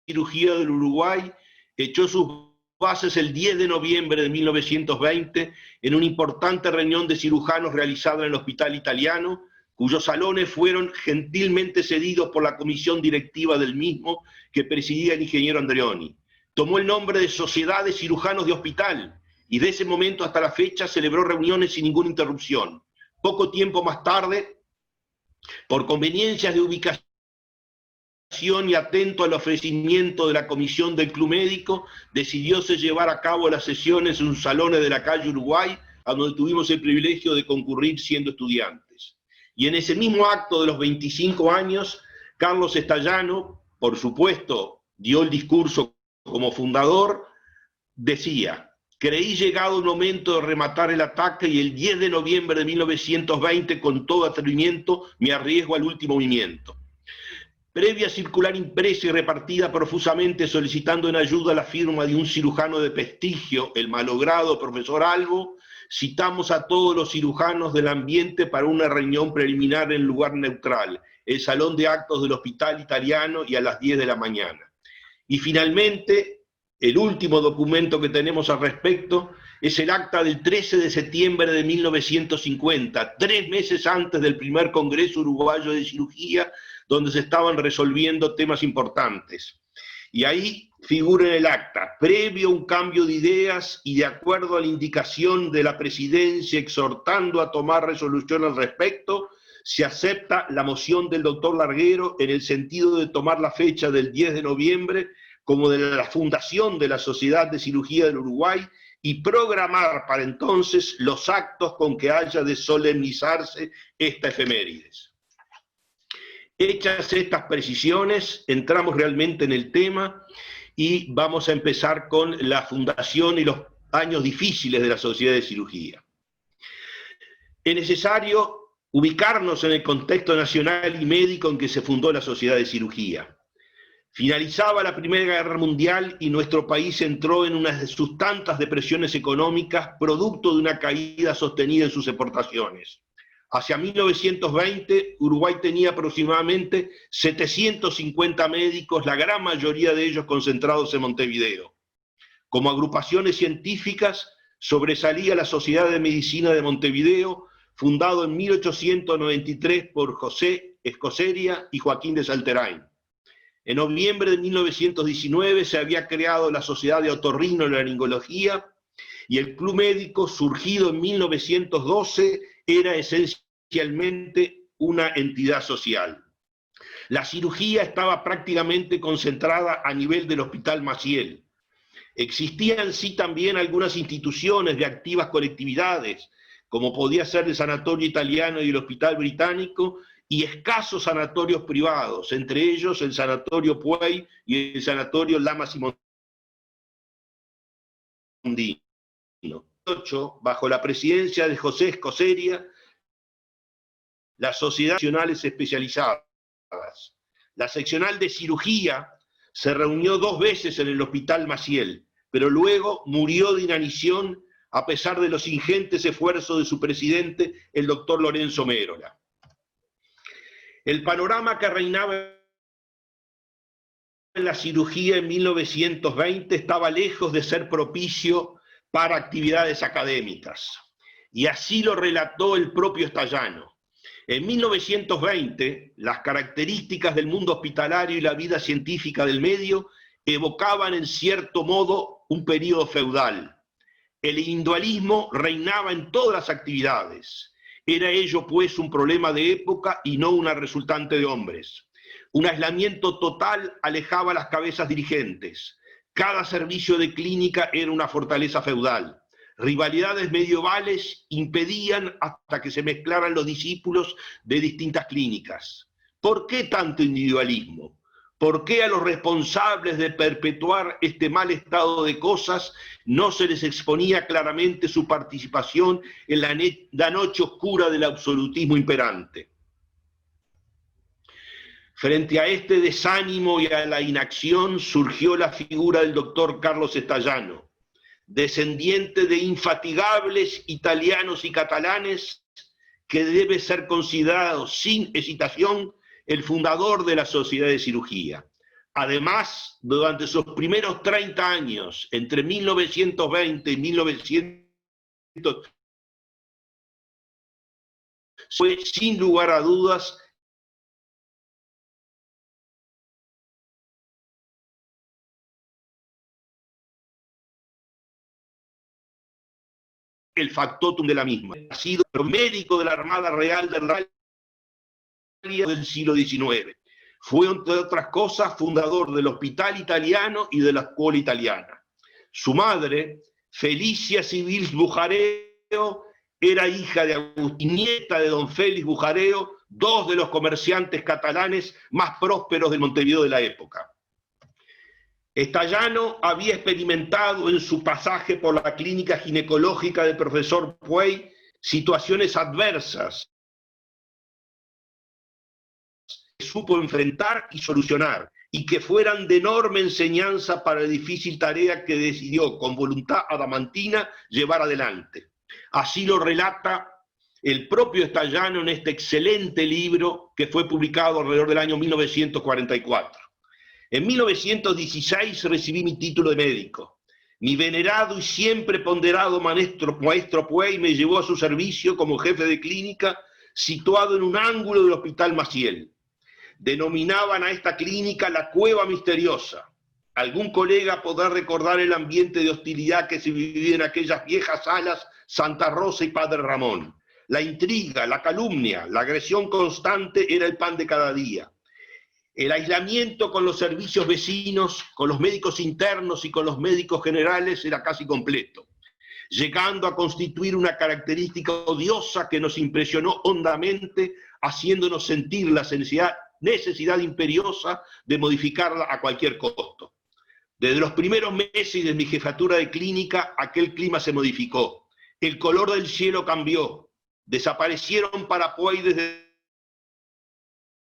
Cirugía del Uruguay echó sus bases el 10 de noviembre de 1920 en una importante reunión de cirujanos realizada en el Hospital Italiano, cuyos salones fueron gentilmente cedidos por la comisión directiva del mismo que presidía el ingeniero Andreoni. Tomó el nombre de Sociedad de Cirujanos de Hospital y de ese momento hasta la fecha celebró reuniones sin ninguna interrupción. Poco tiempo más tarde, por conveniencias de ubicación y atento al ofrecimiento de la comisión del Club Médico, decidióse llevar a cabo las sesiones en un salón de la calle Uruguay, a donde tuvimos el privilegio de concurrir siendo estudiantes. Y en ese mismo acto de los 25 años, Carlos Estallano, por supuesto, dio el discurso como fundador, decía: creí llegado el momento de rematar el ataque y el 10 de noviembre de 1920, con todo atrevimiento, me arriesgo al último movimiento. Previa circular impresa y repartida profusamente solicitando en ayuda la firma de un cirujano de prestigio, el malogrado profesor Albo, citamos a todos los cirujanos del ambiente para una reunión preliminar en lugar neutral, el salón de actos del Hospital Italiano, y a las 10 de la mañana. Y finalmente, el último documento que tenemos al respecto es el acta del 13 de septiembre de 1950, 3 meses antes del primer Congreso Uruguayo de Cirugía, donde se estaban resolviendo temas importantes. Y ahí figura en el acta: previo a un cambio de ideas y de acuerdo a la indicación de la presidencia exhortando a tomar resolución al respecto, se acepta la moción del doctor Larguero en el sentido de tomar la fecha del 10 de noviembre como de la fundación de la Sociedad de Cirugía del Uruguay y programar para entonces los actos con que haya de solemnizarse esta efemérides. Hechas estas precisiones, entramos realmente en el tema y vamos a empezar con la fundación y los años difíciles de la Sociedad de Cirugía. Es necesario ubicarnos en el contexto nacional y médico en que se fundó la Sociedad de Cirugía. Finalizaba la Primera Guerra Mundial y nuestro país entró en una de sus tantas depresiones económicas, producto de una caída sostenida en sus exportaciones. Hacia 1920, Uruguay tenía aproximadamente 750 médicos, la gran mayoría de ellos concentrados en Montevideo. Como agrupaciones científicas, sobresalía la Sociedad de Medicina de Montevideo, fundado en 1893 por José Escoceria y Joaquín de Salterain. En noviembre de 1919 se había creado la Sociedad de Otorrinolaringología y el Club Médico, surgido en 1912, era esencialmente una entidad social. La cirugía estaba prácticamente concentrada a nivel del Hospital Maciel. Existían sí también algunas instituciones de activas colectividades, como podía ser el Sanatorio Italiano y el Hospital Británico, y escasos sanatorios privados, entre ellos el Sanatorio Puey y el Sanatorio Lamas y Mondino. Bajo la presidencia de José Escoceria, las sociedades nacionales especializadas. La seccional de cirugía se reunió 2 veces en el Hospital Maciel, pero luego murió de inanición a pesar de los ingentes esfuerzos de su presidente, el doctor Lorenzo Mérola. El panorama que reinaba en la cirugía en 1920 estaba lejos de ser propicio para actividades académicas, y así lo relató el propio Stallano. En 1920, las características del mundo hospitalario y la vida científica del medio evocaban en cierto modo un periodo feudal. El individualismo reinaba en todas las actividades. Era ello, pues, un problema de época y no una resultante de hombres. Un aislamiento total alejaba las cabezas dirigentes. Cada servicio de clínica era una fortaleza feudal. Rivalidades medievales impedían hasta que se mezclaran los discípulos de distintas clínicas. ¿Por qué tanto individualismo? ¿Por qué a los responsables de perpetuar este mal estado de cosas no se les exponía claramente su participación en la noche oscura del absolutismo imperante? Frente a este desánimo y a la inacción surgió la figura del doctor Carlos Stallano, descendiente de infatigables italianos y catalanes, que debe ser considerado sin hesitación el fundador de la Sociedad de Cirugía. Además, durante sus primeros 30 años, entre 1920 y 1900, fue sin lugar a dudas el factotum de la misma. Ha sido médico de la Armada Real del siglo XIX. Fue, entre otras cosas, fundador del Hospital Italiano y de la Escuela Italiana. Su madre, Felicia Civils Bujareo, era hija de Agustín, nieta de don Félix Bujareo, 2 de los comerciantes catalanes más prósperos de Montevideo de la época. Stallano había experimentado en su pasaje por la clínica ginecológica del profesor Puey situaciones adversas que supo enfrentar y solucionar, y que fueran de enorme enseñanza para la difícil tarea que decidió con voluntad adamantina llevar adelante. Así lo relata el propio Stallano en este excelente libro que fue publicado alrededor del año 1944. En 1916 recibí mi título de médico. Mi venerado y siempre ponderado maestro Puey me llevó a su servicio como jefe de clínica situado en un ángulo del Hospital Maciel. Denominaban a esta clínica la Cueva Misteriosa. Algún colega podrá recordar el ambiente de hostilidad que se vivía en aquellas viejas salas Santa Rosa y Padre Ramón. La intriga, la calumnia, la agresión constante era el pan de cada día. El aislamiento con los servicios vecinos, con los médicos internos y con los médicos generales era casi completo, llegando a constituir una característica odiosa que nos impresionó hondamente, haciéndonos sentir la necesidad imperiosa de modificarla a cualquier costo. Desde los primeros meses de mi jefatura de clínica, aquel clima se modificó. El color del cielo cambió. Desaparecieron para Puey desde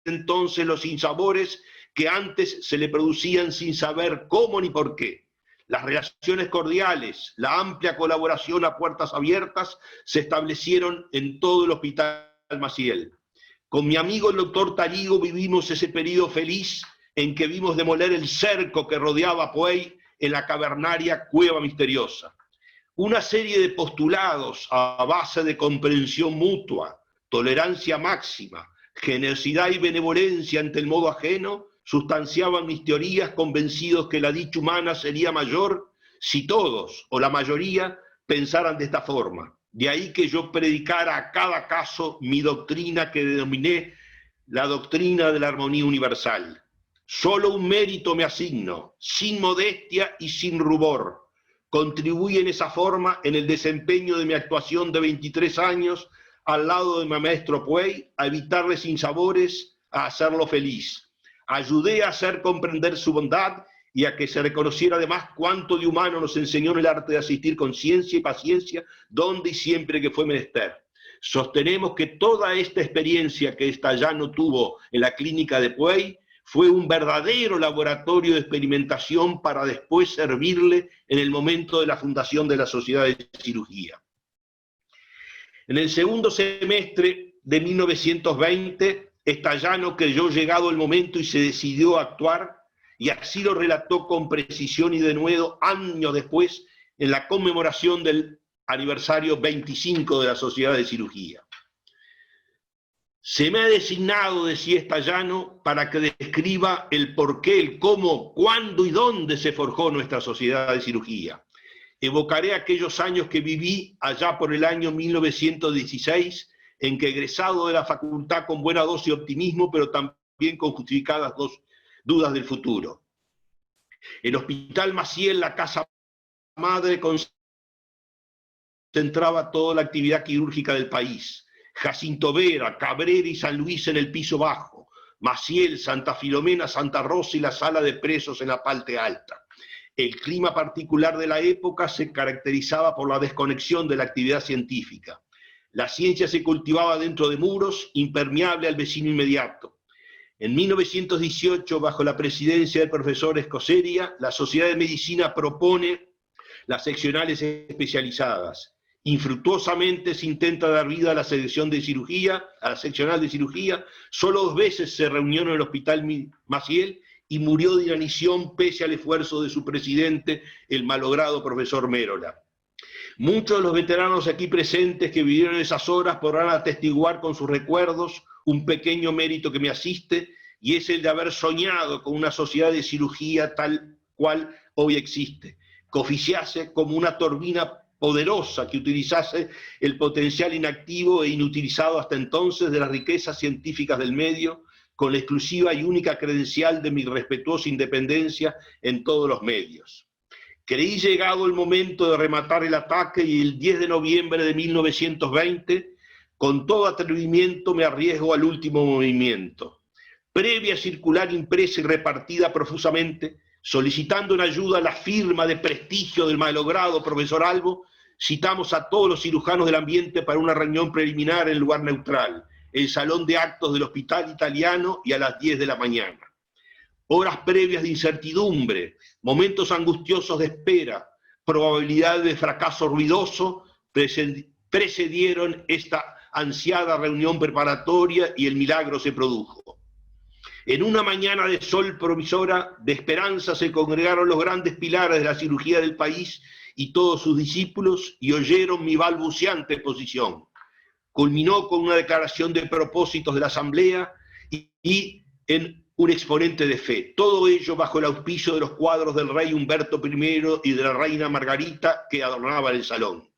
entonces los sinsabores que antes se le producían sin saber cómo ni por qué. Las relaciones cordiales, la amplia colaboración a puertas abiertas se establecieron en todo el Hospital Maciel. Con mi amigo el doctor Tarigo vivimos ese periodo feliz en que vimos demoler el cerco que rodeaba a Puey en la cavernaria Cueva Misteriosa. Una serie de postulados a base de comprensión mutua, tolerancia máxima, generosidad y benevolencia ante el modo ajeno sustanciaban mis teorías, convencidos que la dicha humana sería mayor si todos, o la mayoría, pensaran de esta forma. De ahí que yo predicara a cada caso mi doctrina que denominé la doctrina de la armonía universal. Solo un mérito me asigno, sin modestia y sin rubor. Contribuí en esa forma en el desempeño de mi actuación de 23 años al lado de mi maestro Puey, a evitarle sinsabores, a hacerlo feliz. Ayudé a hacer comprender su bondad y a que se reconociera además cuánto de humano nos enseñó en el arte de asistir con ciencia y paciencia, donde y siempre que fue menester. Sostenemos que toda esta experiencia que Estallano tuvo en la clínica de Puey fue un verdadero laboratorio de experimentación para después servirle en el momento de la fundación de la Sociedad de Cirugía. En el segundo semestre de 1920, Estallano creyó llegado el momento y se decidió a actuar, y así lo relató con precisión y denuedo años después en la conmemoración del aniversario 25 de la Sociedad de Cirugía. Se me ha designado, decía Estallano, para que describa el porqué, el cómo, cuándo y dónde se forjó nuestra Sociedad de Cirugía. Evocaré aquellos años que viví allá por el año 1916, en que egresado de la facultad con buena dosis de optimismo, pero también con justificadas dudas del futuro. El Hospital Maciel, la casa madre, concentraba toda la actividad quirúrgica del país. Jacinto Vera, Cabrera y San Luis en el piso bajo, Maciel, Santa Filomena, Santa Rosa y la sala de presos en la parte alta. El clima particular de la época se caracterizaba por la desconexión de la actividad científica. La ciencia se cultivaba dentro de muros, impermeable al vecino inmediato. En 1918, bajo la presidencia del profesor Escoceria, la Sociedad de Medicina propone las seccionales especializadas. Infructuosamente se intenta dar vida a la sección de cirugía, a la seccional de cirugía. Solo 2 veces se reunió en el Hospital Maciel y murió de inanición pese al esfuerzo de su presidente, el malogrado profesor Mérola. Muchos de los veteranos aquí presentes que vivieron esas horas podrán atestiguar con sus recuerdos un pequeño mérito que me asiste, y es el de haber soñado con una sociedad de cirugía tal cual hoy existe, que oficiase como una turbina poderosa que utilizase el potencial inactivo e inutilizado hasta entonces de las riquezas científicas del medio, con la exclusiva y única credencial de mi respetuosa independencia en todos los medios. Creí llegado el momento de rematar el ataque y el 10 de noviembre de 1920, con todo atrevimiento me arriesgo al último movimiento. Previa circular impresa y repartida profusamente, solicitando en ayuda la firma de prestigio del malogrado profesor Albo, citamos a todos los cirujanos del ambiente para una reunión preliminar en lugar neutral, el salón de actos del Hospital Italiano, y a las 10 de la mañana. Horas previas de incertidumbre, momentos angustiosos de espera, probabilidad de fracaso ruidoso, precedieron esta ansiada reunión preparatoria y el milagro se produjo. En una mañana de sol provisora, de esperanza, se congregaron los grandes pilares de la cirugía del país y todos sus discípulos y oyeron mi balbuceante exposición. Culminó con una declaración de propósitos de la asamblea y en un exponente de fe. Todo ello bajo el auspicio de los cuadros del rey Humberto I y de la reina Margarita que adornaban el salón.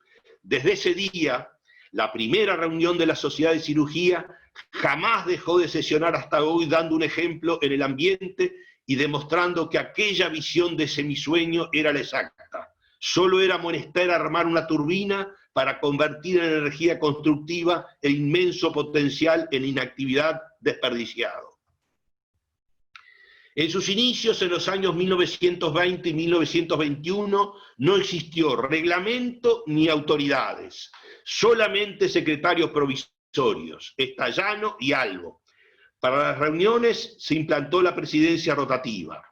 Desde ese día, la primera reunión de la Sociedad de Cirugía jamás dejó de sesionar hasta hoy, dando un ejemplo en el ambiente y demostrando que aquella visión de ese mi sueño era la exacta. Solo era menester armar una turbina para convertir en energía constructiva el inmenso potencial en inactividad desperdiciado. En sus inicios, en los años 1920 y 1921, no existió reglamento ni autoridades, solamente secretarios provisorios, Estallano y Albo. Para las reuniones se implantó la presidencia rotativa.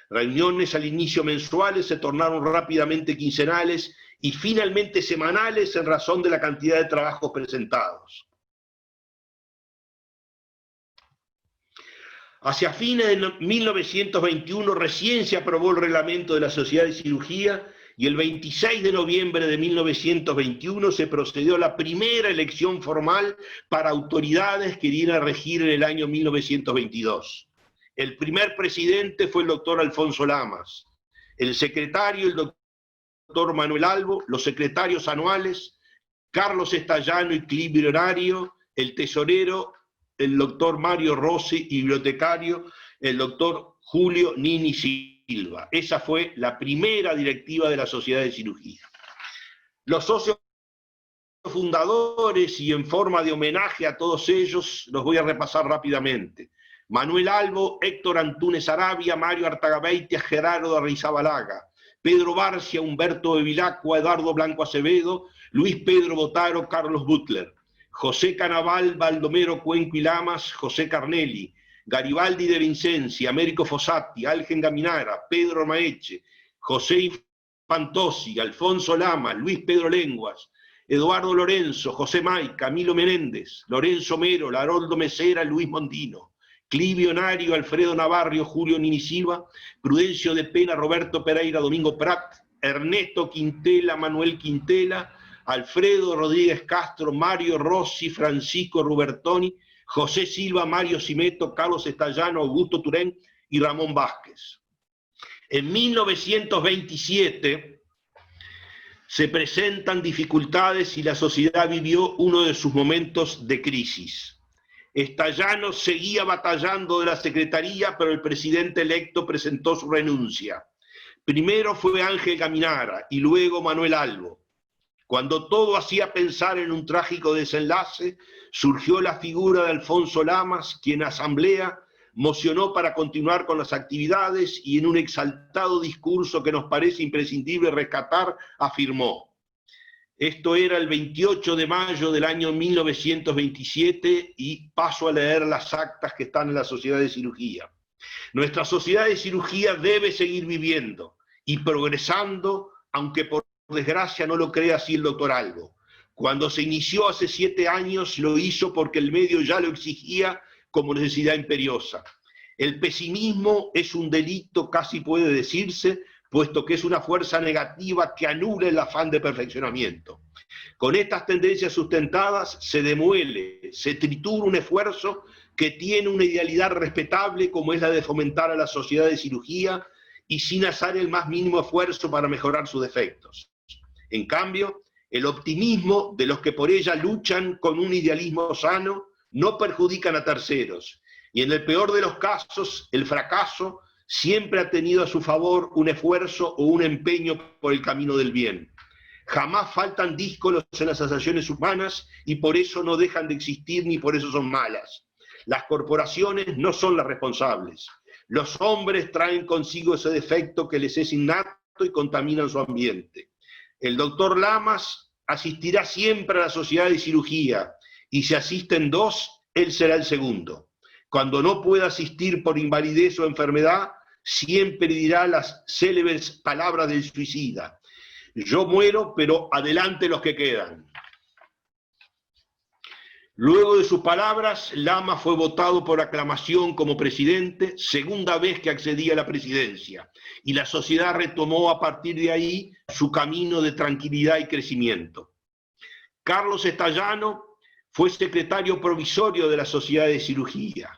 Reuniones al inicio mensuales se tornaron rápidamente quincenales y finalmente semanales en razón de la cantidad de trabajos presentados. Hacia fines de 1921 recién se aprobó el reglamento de la Sociedad de Cirugía y el 26 de noviembre de 1921 se procedió a la primera elección formal para autoridades que irían a regir en el año 1922. El primer presidente fue el doctor Alfonso Lamas, el secretario el doctor doctor Manuel Albo, los secretarios anuales, Carlos Estallano y Clibionario, el tesorero, el doctor Mario Rossi y bibliotecario, el doctor Julio Nini Silva. Esa fue la primera directiva de la Sociedad de Cirugía. Los socios fundadores, y en forma de homenaje a todos ellos, los voy a repasar rápidamente. Manuel Albo, Héctor Antúnez Arabia, Mario Artagabeitia, Gerardo Arrizabalaga, Pedro Barcia, Humberto de Vilacqua, Eduardo Blanco Acevedo, Luis Pedro Botaro, Carlos Butler, José Canaval, Baldomero Cuenco y Lamas, José Carnelli, Garibaldi de Vincenzi, Américo Fossati, Algen Gaminara, Pedro Maeche, José Fantosi, Alfonso Lama, Luis Pedro Lenguas, Eduardo Lorenzo, José May, Camilo Menéndez, Lorenzo Mero, Laroldo Mesera, Luis Mondino, Clibionario, Alfredo Navarro, Julio Nini Silva, Prudencio de Pena, Roberto Pereira, Domingo Prat, Ernesto Quintela, Manuel Quintela, Alfredo Rodríguez Castro, Mario Rossi, Francisco Rubertoni, José Silva, Mario Cimeto, Carlos Estallano, Augusto Turén y Ramón Vázquez. En 1927 se presentan dificultades y la sociedad vivió uno de sus momentos de crisis. Estallano seguía batallando de la secretaría, pero el presidente electo presentó su renuncia. Primero fue Ángel Gaminara y luego Manuel Albo. Cuando todo hacía pensar en un trágico desenlace, surgió la figura de Alfonso Lamas, quien en asamblea mocionó para continuar con las actividades y en un exaltado discurso que nos parece imprescindible rescatar, afirmó: esto era el 28 de mayo del año 1927 y paso a leer las actas que están en la Sociedad de Cirugía. Nuestra Sociedad de Cirugía debe seguir viviendo y progresando, aunque por desgracia no lo crea así el doctor Albo. Cuando se inició hace 7 años lo hizo porque el medio ya lo exigía como necesidad imperiosa. El pesimismo es un delito, casi puede decirse, puesto que es una fuerza negativa que anula el afán de perfeccionamiento. Con estas tendencias sustentadas se demuele, se tritura un esfuerzo que tiene una idealidad respetable como es la de fomentar a la Sociedad de Cirugía y sin hacer el más mínimo esfuerzo para mejorar sus defectos. En cambio, el optimismo de los que por ella luchan con un idealismo sano no perjudican a terceros, y en el peor de los casos, el fracaso siempre ha tenido a su favor un esfuerzo o un empeño por el camino del bien. Jamás faltan díscolos en las asociaciones humanas y por eso no dejan de existir ni por eso son malas. Las corporaciones no son las responsables. Los hombres traen consigo ese defecto que les es innato y contaminan su ambiente. El doctor Lamas asistirá siempre a la Sociedad de Cirugía y si asisten 2, él será el segundo. Cuando no pueda asistir por invalidez o enfermedad, siempre dirá las célebres palabras del suicida: yo muero, pero adelante los que quedan. Luego de sus palabras, Lama fue votado por aclamación como presidente, segunda vez que accedía a la presidencia, y la sociedad retomó a partir de ahí su camino de tranquilidad y crecimiento. Carlos Estallano fue secretario provisorio de la Sociedad de Cirugía,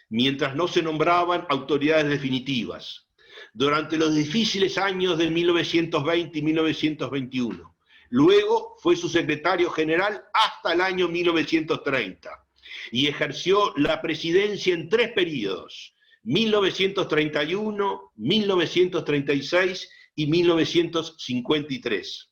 mientras no se nombraban autoridades definitivas, durante los difíciles años de 1920 y 1921. Luego fue su secretario general hasta el año 1930 y ejerció la presidencia en 3 periodos, 1931, 1936 y 1953.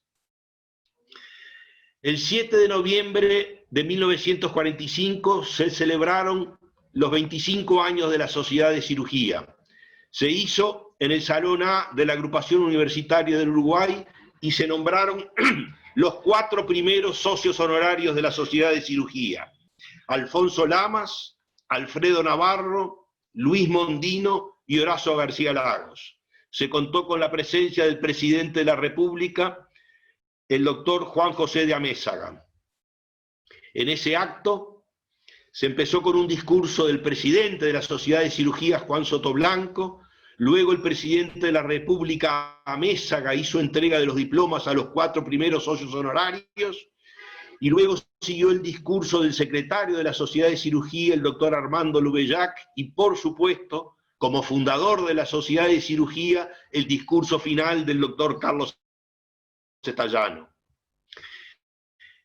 El 7 de noviembre de 1945 se celebraron los 25 años de la Sociedad de Cirugía. Se hizo en el Salón A de la Agrupación Universitaria del Uruguay y se nombraron los 4 primeros socios honorarios de la Sociedad de Cirugía: Alfonso Lamas, Alfredo Navarro, Luis Mondino y Horacio García Lagos. Se contó con la presencia del presidente de la República, el doctor Juan José de Amézaga. En ese acto se empezó con un discurso del presidente de la Sociedad de Cirugía, Juan Sotoblanco. Luego el presidente de la República, Amézaga, hizo entrega de los diplomas a los 4 primeros socios honorarios, y luego siguió el discurso del secretario de la Sociedad de Cirugía, el doctor Armando Lubellac, y por supuesto, como fundador de la Sociedad de Cirugía, el discurso final del doctor Carlos Estallano.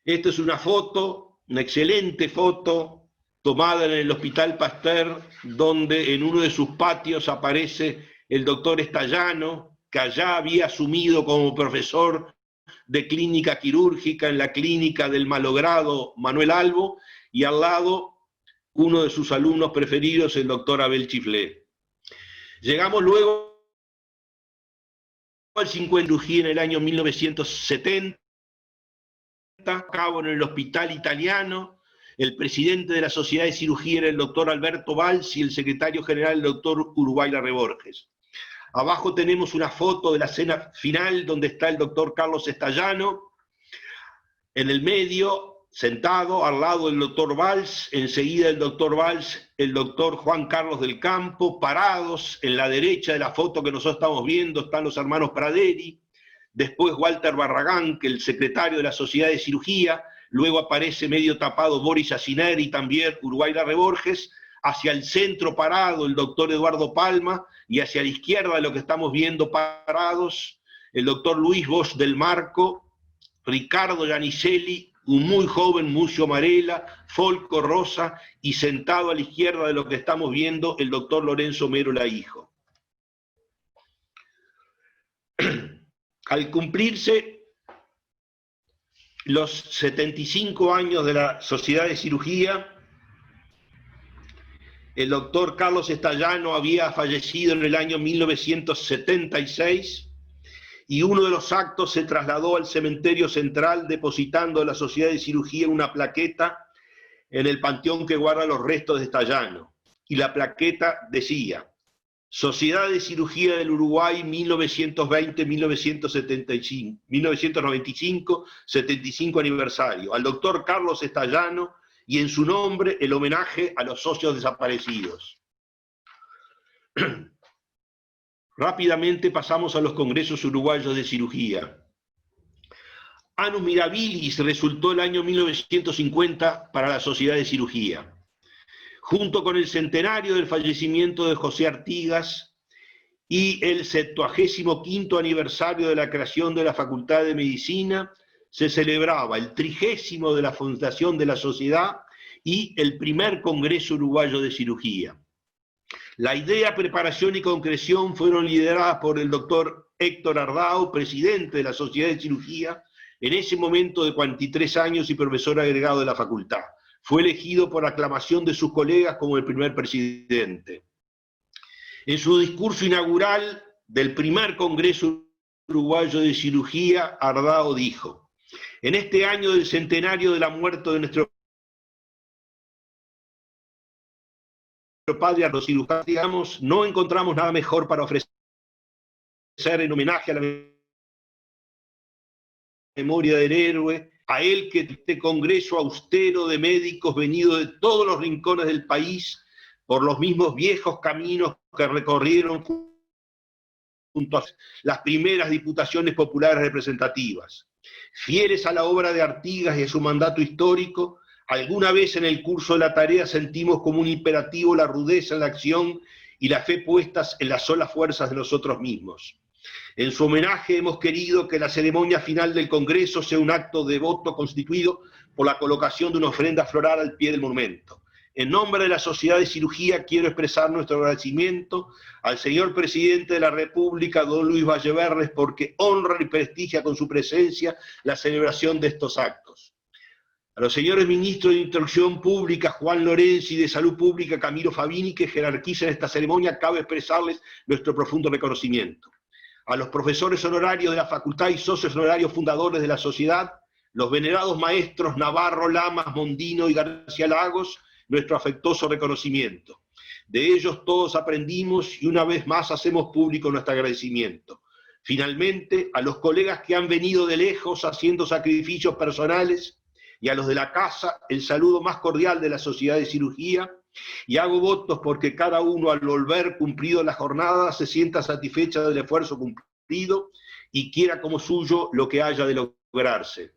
Esta es una foto, una excelente foto, tomada en el Hospital Pasteur, donde en uno de sus patios aparece el doctor Estallano, que allá había asumido como profesor de clínica quirúrgica en la clínica del malogrado Manuel Albo, y al lado uno de sus alumnos preferidos, el doctor Abel Chiflet. Llegamos luego al 50 cirugía en el año 1970, a cabo en el Hospital Italiano. El presidente de la Sociedad de Cirugía era el doctor Alberto Valls y el secretario general el doctor Uruguay Larreborges. Abajo tenemos una foto de la escena final donde está el doctor Carlos Estallano, en el medio, sentado, al lado del doctor Valls, enseguida el doctor Valls, el doctor Juan Carlos del Campo, parados. En la derecha de la foto que nosotros estamos viendo están los hermanos Praderi, después Walter Barragán, que es el secretario de la Sociedad de Cirugía, luego aparece medio tapado Boris Yacineri y también Uruguay Larreborges, hacia el centro parado el doctor Eduardo Palma, y hacia la izquierda de lo que estamos viendo parados, el doctor Luis Bosch del Marco, Ricardo Giannicelli, un muy joven Mucio Marela, Folco Rosa, y sentado a la izquierda de lo que estamos viendo, el doctor Lorenzo Merola hijo. Al cumplirse los 75 años de la Sociedad de Cirugía, el doctor Carlos Estallano había fallecido en el año 1976, y uno de los actos se trasladó al cementerio central depositando a la Sociedad de Cirugía una plaqueta en el panteón que guarda los restos de Estallano. Y la plaqueta decía: Sociedad de Cirugía del Uruguay 1920-1995, 75 aniversario, al doctor Carlos Estallano, y en su nombre el homenaje a los socios desaparecidos. Rápidamente pasamos a los congresos uruguayos de cirugía. Annus Mirabilis resultó el año 1950 para la Sociedad de Cirugía. Junto con el centenario del fallecimiento de José Artigas y el 75º aniversario de la creación de la Facultad de Medicina, se celebraba el 30º de la fundación de la sociedad y el primer Congreso Uruguayo de Cirugía. La idea, preparación y concreción fueron lideradas por el doctor Héctor Ardao, presidente de la Sociedad de Cirugía, en ese momento de 43 años y profesor agregado de la facultad. Fue elegido por aclamación de sus colegas como el primer presidente. En su discurso inaugural del primer Congreso Uruguayo de Cirugía, Ardao dijo: en este año del centenario de la muerte de nuestro padre a los cirujanos, digamos, no encontramos nada mejor para ofrecer en homenaje a la memoria del héroe, a él que este congreso austero de médicos venidos de todos los rincones del país, por los mismos viejos caminos que recorrieron junto a las primeras diputaciones populares representativas. Fieles a la obra de Artigas y a su mandato histórico, alguna vez en el curso de la tarea sentimos como un imperativo la rudeza en la acción y la fe puestas en las solas fuerzas de nosotros mismos. En su homenaje hemos querido que la ceremonia final del Congreso sea un acto devoto constituido por la colocación de una ofrenda floral al pie del monumento. En nombre de la Sociedad de Cirugía quiero expresar nuestro agradecimiento al señor Presidente de la República, don Luis Valleverres, porque honra y prestigia con su presencia la celebración de estos actos. A los señores ministros de Instrucción Pública, Juan Lorenzi, y de Salud Pública, Camilo Fabini, que jerarquizan esta ceremonia, cabe expresarles nuestro profundo reconocimiento. A los profesores honorarios de la facultad y socios honorarios fundadores de la sociedad, los venerados maestros Navarro, Lamas, Mondino y García Lagos, nuestro afectuoso reconocimiento. De ellos todos aprendimos y una vez más hacemos público nuestro agradecimiento. Finalmente, a los colegas que han venido de lejos haciendo sacrificios personales, y a los de la casa, el saludo más cordial de la Sociedad de Cirugía, y hago votos porque cada uno al volver cumplido la jornada se sienta satisfecha del esfuerzo cumplido y quiera como suyo lo que haya de lograrse.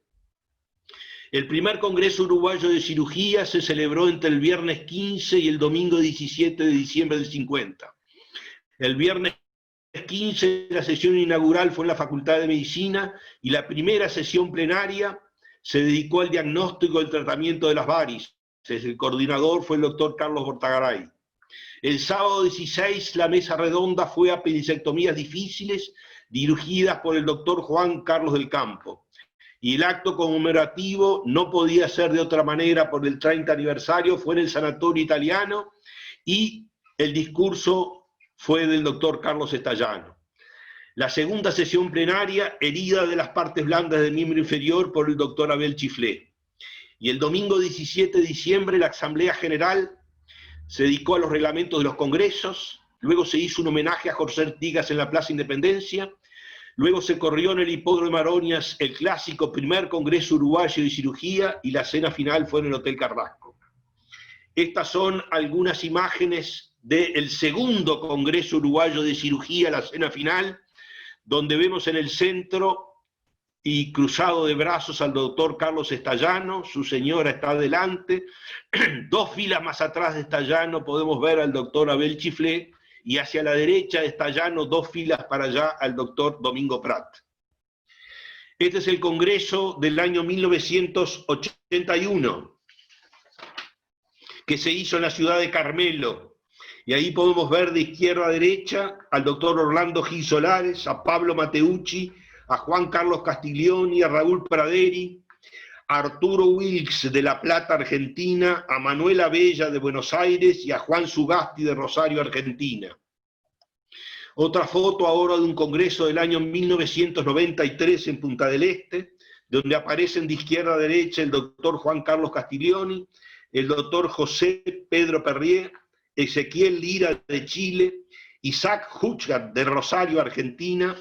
El primer Congreso Uruguayo de Cirugía se celebró entre el viernes 15 y el domingo 17 de diciembre del 50. El viernes 15 la sesión inaugural fue en la Facultad de Medicina y la primera sesión plenaria se dedicó al diagnóstico y el tratamiento de las varices. El coordinador fue el doctor Carlos Bortagaray. El sábado 16 la mesa redonda fue apendicectomías difíciles dirigidas por el doctor Juan Carlos del Campo. Y el acto conmemorativo no podía ser de otra manera por el 30 aniversario, fue en el Sanatorio Italiano y el discurso fue del doctor Carlos Estallano. La segunda sesión plenaria, herida de las partes blandas del miembro inferior por el doctor Abel Chiflé. Y el domingo 17 de diciembre la Asamblea General se dedicó a los reglamentos de los congresos, luego se hizo un homenaje a José Artigas en la Plaza Independencia, luego se corrió en el Hipódromo de Maronias el clásico primer Congreso Uruguayo de Cirugía y la cena final fue en el Hotel Carrasco. Estas son algunas imágenes del segundo Congreso Uruguayo de Cirugía, la cena final, donde vemos en el centro y cruzado de brazos al doctor Carlos Estallano, su señora está adelante, dos filas más atrás de Estallano podemos ver al doctor Abel Chiflé, y hacia la derecha de Estallano, dos filas para allá, al doctor Domingo Prat. Este es el Congreso del año 1981, que se hizo en la ciudad de Carmelo. Y ahí podemos ver de izquierda a derecha al doctor Orlando Gil Solares, a Pablo Mateucci, a Juan Carlos Castiglioni, a Raúl Praderi, a Arturo Wilks de La Plata, Argentina, a Manuela Bella de Buenos Aires y a Juan Sugasti de Rosario, Argentina. Otra foto ahora de un congreso del año 1993 en Punta del Este, donde aparecen de izquierda a derecha el doctor Juan Carlos Castiglioni, el doctor José Pedro Perrier, Ezequiel Lira de Chile, Isaac Huchgat de Rosario, Argentina,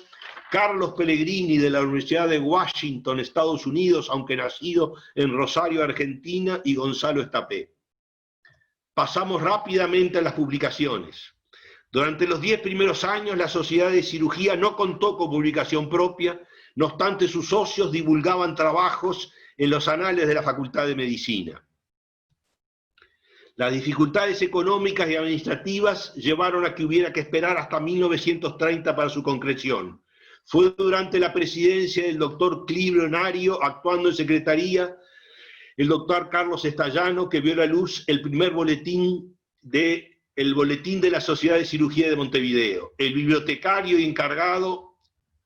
Carlos Pellegrini de la Universidad de Washington, Estados Unidos, aunque nacido en Rosario, Argentina, y Gonzalo Estapé. Pasamos rápidamente a las publicaciones. Durante los 10 primeros años, la Sociedad de Cirugía no contó con publicación propia, no obstante sus socios divulgaban trabajos en los anales de la Facultad de Medicina. Las dificultades económicas y administrativas llevaron a que hubiera que esperar hasta 1930 para su concreción. Fue durante la presidencia del doctor Clibro Nario, actuando en secretaría, el doctor Carlos Estallano, que vio a la luz el primer boletín de la Sociedad de Cirugía de Montevideo. El bibliotecario y encargado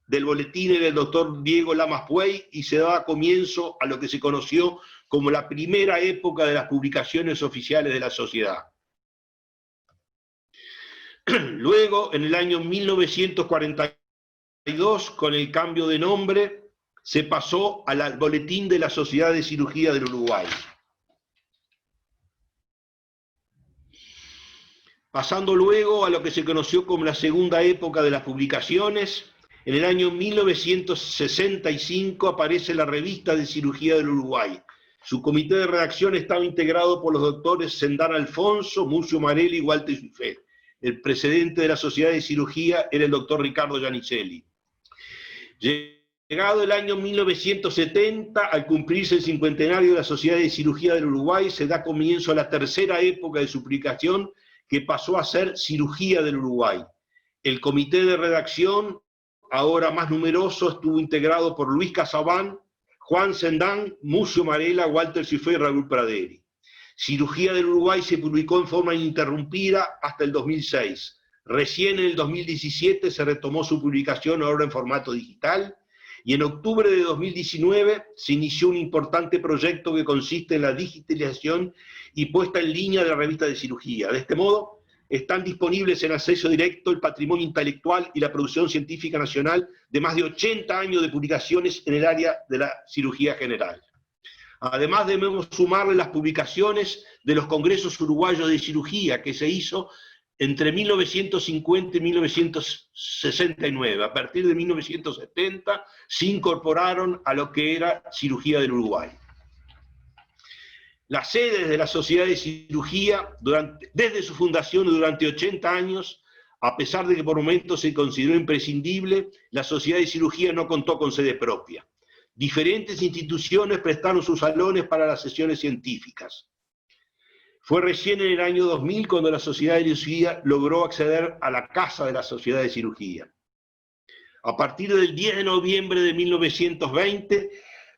del boletín era el doctor Diego Lamas Puey y se daba comienzo a lo que se conoció como la primera época de las publicaciones oficiales de la sociedad. Luego, en el año 1942, con el cambio de nombre, se pasó al Boletín de la Sociedad de Cirugía del Uruguay. Pasando luego a lo que se conoció como la segunda época de las publicaciones, en el año 1965 aparece la Revista de Cirugía del Uruguay. Su comité de redacción estaba integrado por los doctores Sendán Alfonso, Murcio Marelli y Walter Schiffer. El presidente de la Sociedad de Cirugía era el doctor Ricardo Giannicelli. Llegado el año 1970, al cumplirse el cincuentenario de la Sociedad de Cirugía del Uruguay, se da comienzo a la tercera época de su publicación, que pasó a ser Cirugía del Uruguay. El comité de redacción, ahora más numeroso, estuvo integrado por Luis Casabán, Juan Sendán, Murcio Marella, Walter Schiffer y Raúl Praderi. Cirugía del Uruguay se publicó en forma ininterrumpida hasta el 2006. Recién en el 2017 se retomó su publicación, ahora en formato digital, y en octubre de 2019 se inició un importante proyecto que consiste en la digitalización y puesta en línea de la revista de cirugía. De este modo, están disponibles en acceso directo el patrimonio intelectual y la producción científica nacional de más de 80 años de publicaciones en el área de la cirugía general. Además, debemos sumarle las publicaciones de los congresos uruguayos de cirugía que se hizo entre 1950 y 1969. A partir de 1970 se incorporaron a lo que era Cirugía del Uruguay. Las sedes de la Sociedad de Cirugía, desde su fundación durante 80 años, a pesar de que por momentos se consideró imprescindible, la Sociedad de Cirugía no contó con sede propia. Diferentes instituciones prestaron sus salones para las sesiones científicas. Fue recién en el año 2000 cuando la Sociedad de Cirugía logró acceder a la Casa de la Sociedad de Cirugía. A partir del 10 de noviembre de 1920,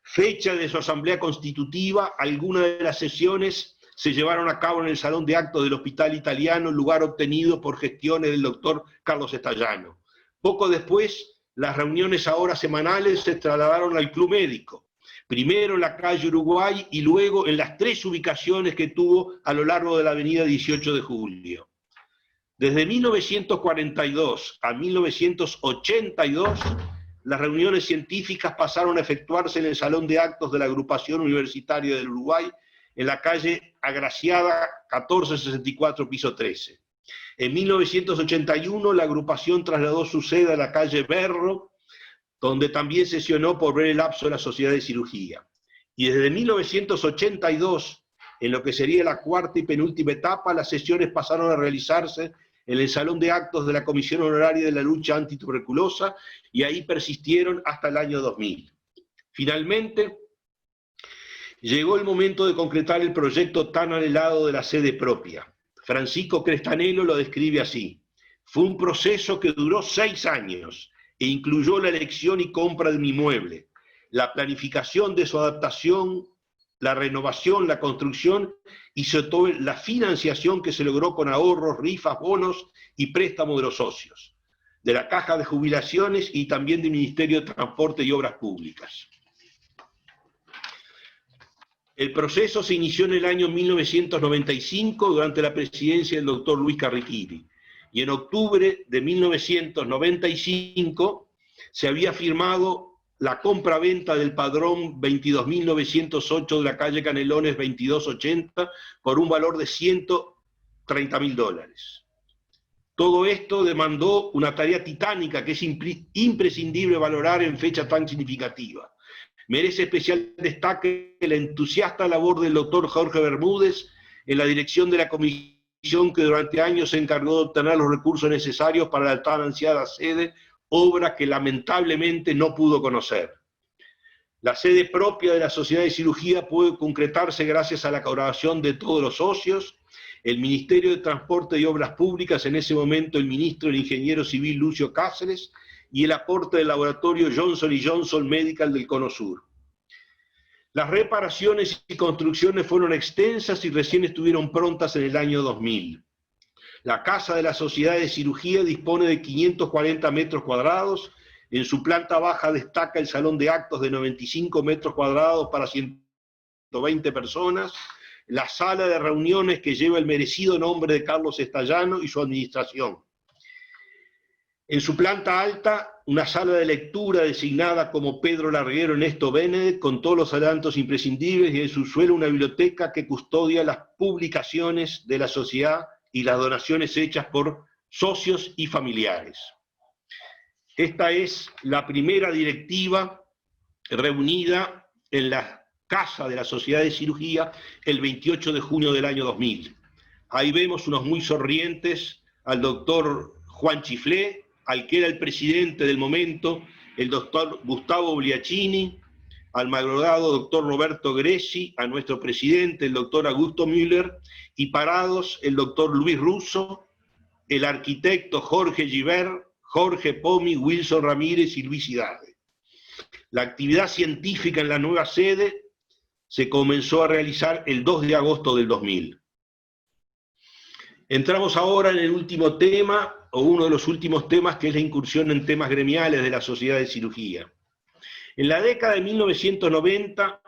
fecha de su asamblea constitutiva, algunas de las sesiones se llevaron a cabo en el Salón de Actos del Hospital Italiano, lugar obtenido por gestiones del doctor Carlos Estallano. Poco después, las reuniones ahora semanales se trasladaron al Club Médico, primero en la calle Uruguay y luego en las 3 ubicaciones que tuvo a lo largo de la avenida 18 de Julio. Desde 1942 a 1982, las reuniones científicas pasaron a efectuarse en el Salón de Actos de la Agrupación Universitaria del Uruguay, en la calle Agraciada 1464, piso 13. En 1981, la agrupación trasladó su sede a la calle Berro, donde también sesionó por breve lapso la Sociedad de Cirugía. Y desde 1982, en lo que sería la cuarta y penúltima etapa, las sesiones pasaron a realizarse en el Salón de Actos de la Comisión Honoraria de la Lucha Antituberculosa, y ahí persistieron hasta el año 2000. Finalmente, llegó el momento de concretar el proyecto tan anhelado de la sede propia. Francisco Crestanelo lo describe así: fue un proceso que duró 6 años e incluyó la elección y compra de un inmueble, la planificación de su adaptación, la renovación, la construcción y sobre todo la financiación que se logró con ahorros, rifas, bonos y préstamos de los socios, de la Caja de Jubilaciones y también del Ministerio de Transporte y Obras Públicas. El proceso se inició en el año 1995 durante la presidencia del doctor Luis Carriquiri, y en octubre de 1995 se había firmado la compra-venta del padrón 22.908 de la calle Canelones 2280 por un valor de $130.000. Todo esto demandó una tarea titánica que es imprescindible valorar en fecha tan significativa. Merece especial destaque la entusiasta labor del doctor Jorge Bermúdez en la dirección de la comisión que durante años se encargó de obtener los recursos necesarios para la tan ansiada sede, obra que lamentablemente no pudo conocer. La sede propia de la Sociedad de Cirugía puede concretarse gracias a la colaboración de todos los socios, el Ministerio de Transporte y Obras Públicas, en ese momento el ministro, el ingeniero civil Lucio Cáceres, y el aporte del laboratorio Johnson & Johnson Medical del Cono Sur. Las reparaciones y construcciones fueron extensas y recién estuvieron prontas en el año 2000. La Casa de la Sociedad de Cirugía dispone de 540 metros cuadrados. En su planta baja destaca el Salón de Actos de 95 metros cuadrados para 120 personas, la sala de reuniones que lleva el merecido nombre de Carlos Estallano y su administración. En su planta alta, una sala de lectura designada como Pedro Larguero Ernesto Benedict, con todos los adelantos imprescindibles, y en su suelo una biblioteca que custodia las publicaciones de la sociedad y las donaciones hechas por socios y familiares. Esta es la primera directiva reunida en la Casa de la Sociedad de Cirugía el 28 de junio del año 2000. Ahí vemos unos muy sonrientes al doctor Juan Chiflé, al que era el presidente del momento, el doctor Gustavo Bliachini, al malogrado doctor Roberto Greci, a nuestro presidente, el doctor Augusto Müller, y parados el doctor Luis Russo, el arquitecto Jorge Gibert, Jorge Pomi, Wilson Ramírez y Luis Hidalgo. La actividad científica en la nueva sede se comenzó a realizar el 2 de agosto del 2000. Entramos ahora en el último tema, o uno de los últimos temas, que es la incursión en temas gremiales de la Sociedad de Cirugía. En la década de 1990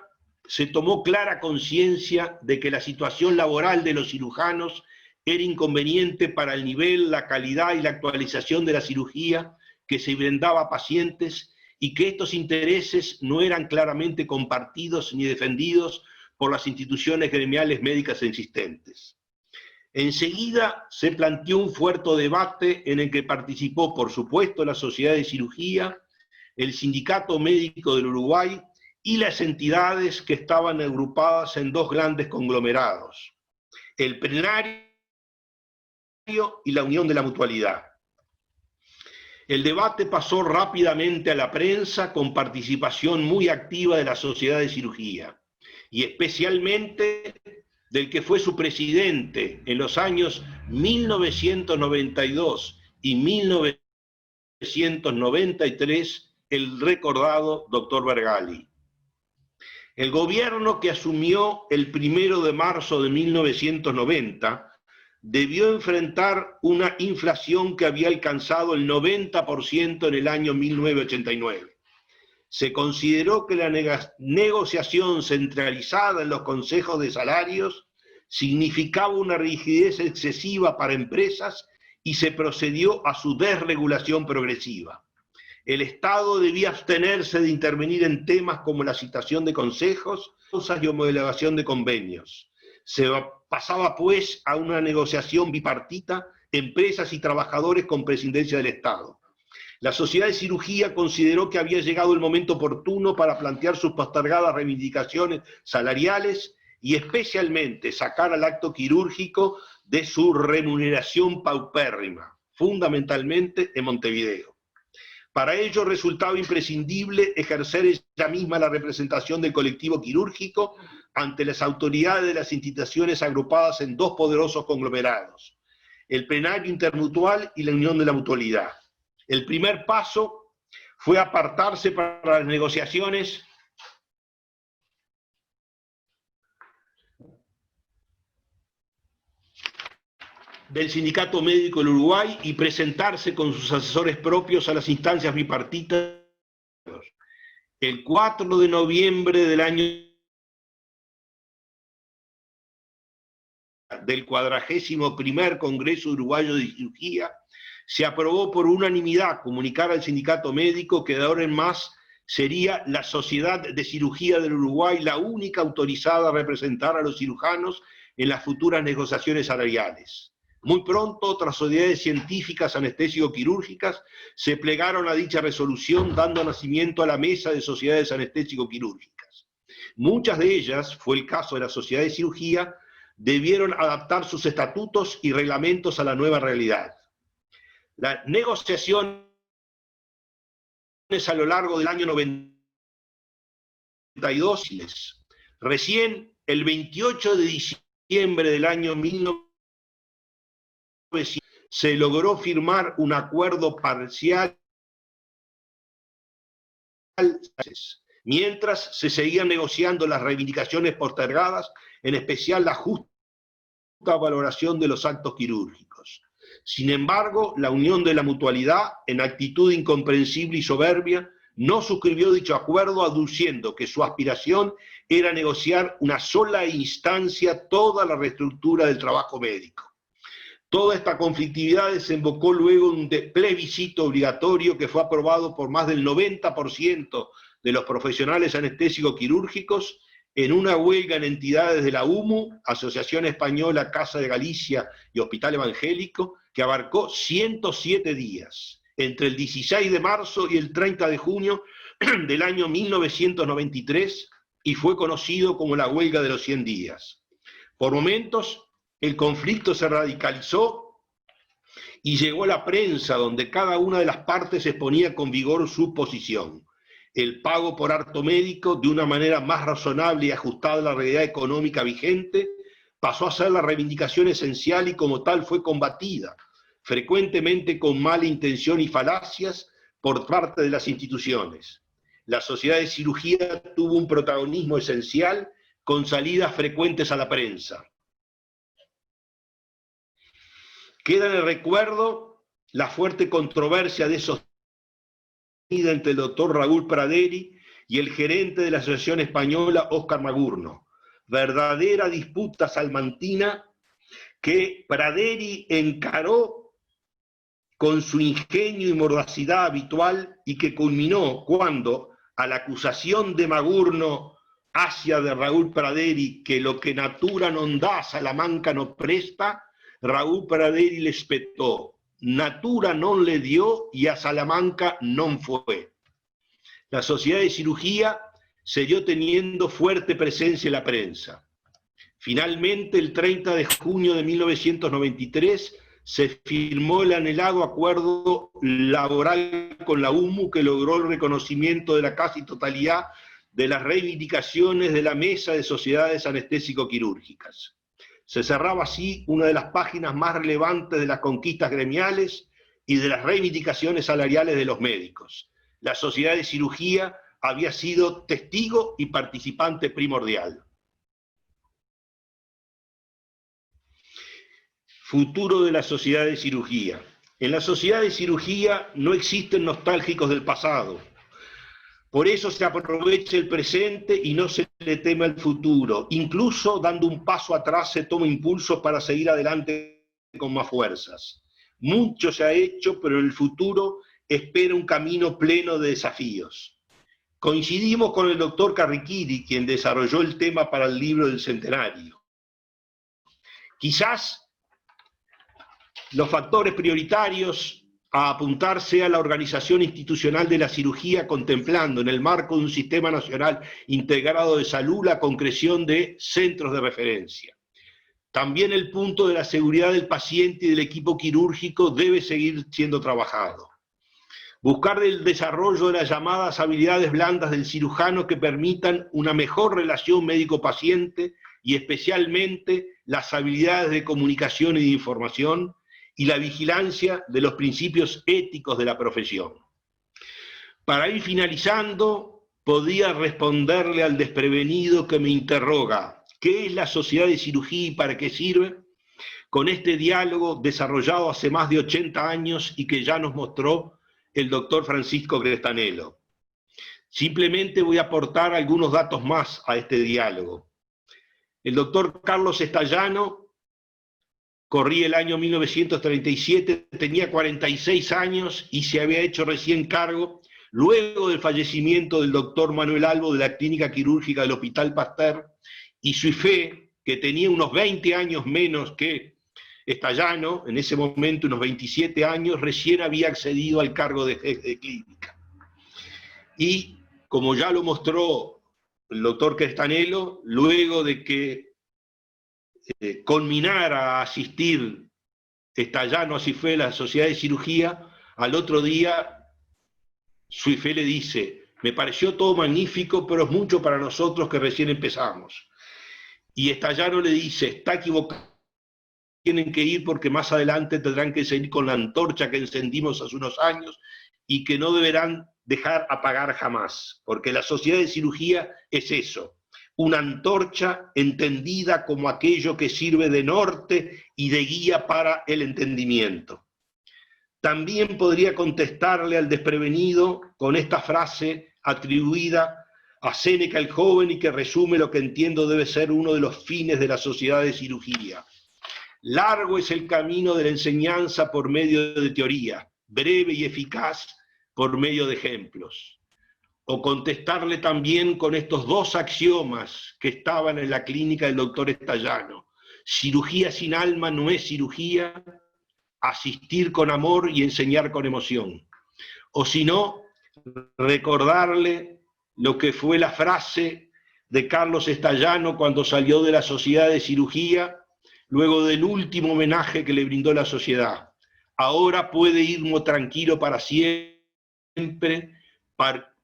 se tomó clara conciencia de que la situación laboral de los cirujanos era inconveniente para el nivel, la calidad y la actualización de la cirugía que se brindaba a pacientes, y que estos intereses no eran claramente compartidos ni defendidos por las instituciones gremiales médicas existentes. Enseguida se planteó un fuerte debate en el que participó, por supuesto, la Sociedad de Cirugía, el Sindicato Médico del Uruguay y las entidades que estaban agrupadas en 2 grandes conglomerados, el Plenario y la Unión de la Mutualidad. El debate pasó rápidamente a la prensa con participación muy activa de la Sociedad de Cirugía, y especialmente del que fue su presidente en los años 1992 y 1993, 1993 el recordado doctor Bergali. El gobierno que asumió el 1 de marzo de 1990 debió enfrentar una inflación que había alcanzado el 90% en el año 1989. Se consideró que la negociación centralizada en los consejos de salarios significaba una rigidez excesiva para empresas y se procedió a su desregulación progresiva. El Estado debía abstenerse de intervenir en temas como la citación de consejos y homologación de convenios. Se pasaba pues a una negociación bipartita, empresas y trabajadores con presidencia del Estado. La Sociedad de Cirugía consideró que había llegado el momento oportuno para plantear sus postergadas reivindicaciones salariales y especialmente sacar al acto quirúrgico de su remuneración paupérrima, fundamentalmente en Montevideo. Para ello resultaba imprescindible ejercer ella misma la representación del colectivo quirúrgico ante las autoridades de las instituciones agrupadas en dos poderosos conglomerados, el Plenario Intermutual y la Unión de la Mutualidad. El primer paso fue apartarse para las negociaciones del Sindicato Médico del Uruguay y presentarse con sus asesores propios a las instancias bipartitas. El 4 de noviembre del año del 41º Congreso Uruguayo de Cirugía, se aprobó por unanimidad comunicar al Sindicato Médico que de ahora en más sería la Sociedad de Cirugía del Uruguay la única autorizada a representar a los cirujanos en las futuras negociaciones salariales. Muy pronto otras sociedades científicas anestésico-quirúrgicas se plegaron a dicha resolución, dando nacimiento a la Mesa de Sociedades Anestésico-Quirúrgicas. Muchas de ellas, fue el caso de la Sociedad de Cirugía, debieron adaptar sus estatutos y reglamentos a la nueva realidad. Las negociaciones a lo largo del año 92, recién el 28 de diciembre del año 1900, se logró firmar un acuerdo parcial mientras se seguían negociando las reivindicaciones postergadas, en especial la justa valoración de los actos quirúrgicos. Sin embargo, la Unión de la Mutualidad, en actitud incomprensible y soberbia, no suscribió dicho acuerdo, aduciendo que su aspiración era negociar una sola instancia toda la reestructura del trabajo médico. Toda esta conflictividad desembocó luego en un plebiscito obligatorio que fue aprobado por más del 90% de los profesionales anestésicos quirúrgicos, en una huelga en entidades de la UMU, Asociación Española, Casa de Galicia y Hospital Evangélico, que abarcó 107 días, entre el 16 de marzo y el 30 de junio del año 1993, y fue conocido como la huelga de los 100 días. Por momentos, el conflicto se radicalizó y llegó a la prensa, donde cada una de las partes exponía con vigor su posición. El pago por acto médico, de una manera más razonable y ajustada a la realidad económica vigente, pasó a ser la reivindicación esencial y como tal fue combatida, frecuentemente con mala intención y falacias por parte de las instituciones. La Sociedad de Cirugía tuvo un protagonismo esencial con salidas frecuentes a la prensa. Queda en el recuerdo la fuerte controversia de esos entre el doctor Raúl Praderi y el gerente de la Asociación Española, Óscar Magurno. Verdadera disputa salmantina que Praderi encaró con su ingenio y mordacidad habitual y que culminó cuando, a la acusación de Magurno hacia de Raúl Praderi que lo que natura non dá, Salamanca no presta, Raúl Praderi le espetó: natura non le dio y a Salamanca non fue. La Sociedad de Cirugía siguió teniendo fuerte presencia en la prensa. Finalmente, el 30 de junio de 1993, se firmó el anhelado acuerdo laboral con la UMU que logró el reconocimiento de la casi totalidad de las reivindicaciones de la Mesa de Sociedades Anestésico-Quirúrgicas. Se cerraba así una de las páginas más relevantes de las conquistas gremiales y de las reivindicaciones salariales de los médicos. La Sociedad de Cirugía había sido testigo y participante primordial. Futuro de la Sociedad de Cirugía. En la Sociedad de Cirugía no existen nostálgicos del pasado. Por eso se aprovecha el presente y no se le teme al futuro. Incluso dando un paso atrás se toma impulsos para seguir adelante con más fuerzas. Mucho se ha hecho, pero el futuro espera un camino pleno de desafíos. Coincidimos con el doctor Carriquiri, quien desarrolló el tema para el libro del centenario. Quizás los factores prioritarios a apuntar sea la organización institucional de la cirugía, contemplando en el marco de un sistema nacional integrado de salud la concreción de centros de referencia. También el punto de la seguridad del paciente y del equipo quirúrgico debe seguir siendo trabajado. Buscar el desarrollo de las llamadas habilidades blandas del cirujano que permitan una mejor relación médico-paciente y especialmente las habilidades de comunicación y de información y la vigilancia de los principios éticos de la profesión. Para ir finalizando, podría responderle al desprevenido que me interroga: ¿qué es la Sociedad de Cirugía y para qué sirve? Con este diálogo desarrollado hace más de 80 años y que ya nos mostró el doctor Francisco Crestanelo. Simplemente voy a aportar algunos datos más a este diálogo. El doctor Carlos Estallano corría el año 1937, tenía 46 años y se había hecho recién cargo, luego del fallecimiento del doctor Manuel Albo de la Clínica Quirúrgica del Hospital Pasteur, y Suifé, que tenía unos 20 años menos que Estallano, en ese momento unos 27 años, recién había accedido al cargo de clínica. Y como ya lo mostró el doctor Crestanelo, luego de que culminara a asistir Estallano a Suifé, la Sociedad de Cirugía, al otro día Suifé le dice: me pareció todo magnífico, pero es mucho para nosotros que recién empezamos. Y Estallano le dice: está equivocado, tienen que ir porque más adelante tendrán que seguir con la antorcha que encendimos hace unos años y que no deberán dejar apagar jamás, porque la Sociedad de Cirugía es eso, una antorcha entendida como aquello que sirve de norte y de guía para el entendimiento. También podría contestarle al desprevenido con esta frase atribuida a Séneca el joven y que resume lo que entiendo debe ser uno de los fines de la Sociedad de Cirugía. Largo es el camino de la enseñanza por medio de teoría, breve y eficaz por medio de ejemplos. O contestarle también con estos dos axiomas que estaban en la clínica del doctor Estallano: cirugía sin alma no es cirugía, asistir con amor y enseñar con emoción. O si no, recordarle lo que fue la frase de Carlos Estallano cuando salió de la Sociedad de Cirugía, luego del último homenaje que le brindó la sociedad: ahora puede irme tranquilo para siempre,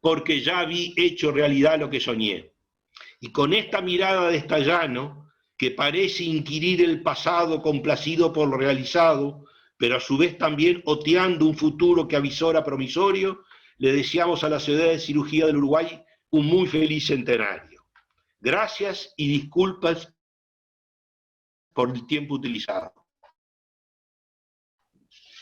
porque ya vi hecho realidad lo que soñé. Y con esta mirada de Estallano, que parece inquirir el pasado complacido por lo realizado, pero a su vez también oteando un futuro que avisora promisorio, le deseamos a la Sociedad de Cirugía del Uruguay un muy feliz centenario. Gracias y disculpas por el tiempo utilizado.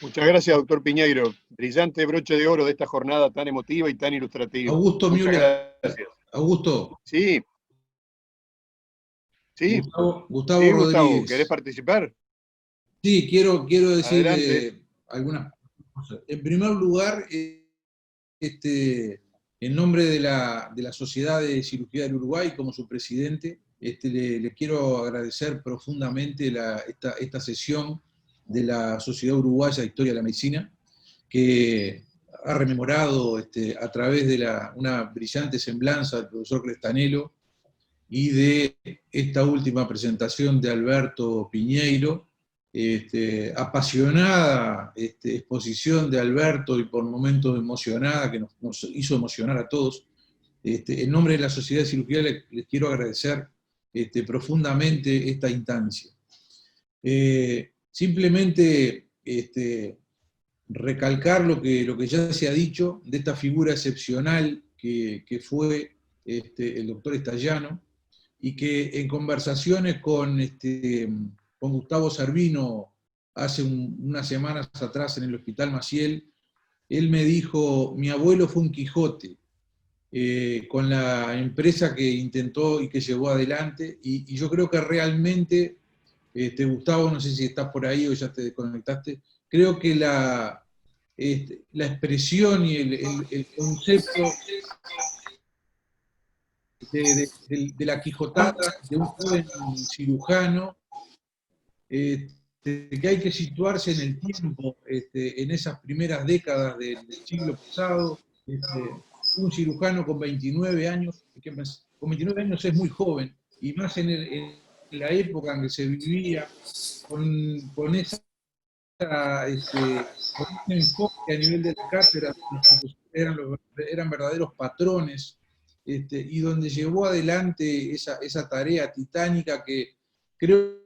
Muchas gracias, doctor Piñeiro. Brillante broche de oro de esta jornada tan emotiva y tan ilustrativa. Augusto Muchas Müller. gracias. Augusto. Sí. Sí. Gustavo Sí, Rodríguez. Gustavo, ¿querés participar? Sí, quiero decir algunas cosas. En primer lugar, en nombre de la Sociedad de Cirugía del Uruguay, como su presidente, le quiero agradecer profundamente esta sesión de la Sociedad Uruguaya de Historia de la Medicina, que ha rememorado a través de una brillante semblanza del profesor Crestanelo y de esta última presentación de Alberto Piñeiro, apasionada exposición de Alberto y por momentos emocionada, que nos hizo emocionar a todos. En nombre de la Sociedad de Cirugía les quiero agradecer profundamente esta instancia. Simplemente recalcar lo que ya se ha dicho de esta figura excepcional que fue el doctor Estallano, y que en conversaciones con Gustavo Servino hace unas semanas atrás en el Hospital Maciel, él me dijo: mi abuelo fue un Quijote, con la empresa que intentó y que llevó adelante, y yo creo que realmente, Gustavo, no sé si estás por ahí o ya te desconectaste, creo que la expresión y el concepto de la quijotada de un joven cirujano, que hay que situarse en el tiempo, en esas primeras décadas del siglo pasado, un cirujano con 29 años, con 29 años es muy joven, y más en la época en que se vivía, con ese enfoque a nivel de la cátedra, eran verdaderos patrones, y donde llevó adelante esa tarea titánica que creo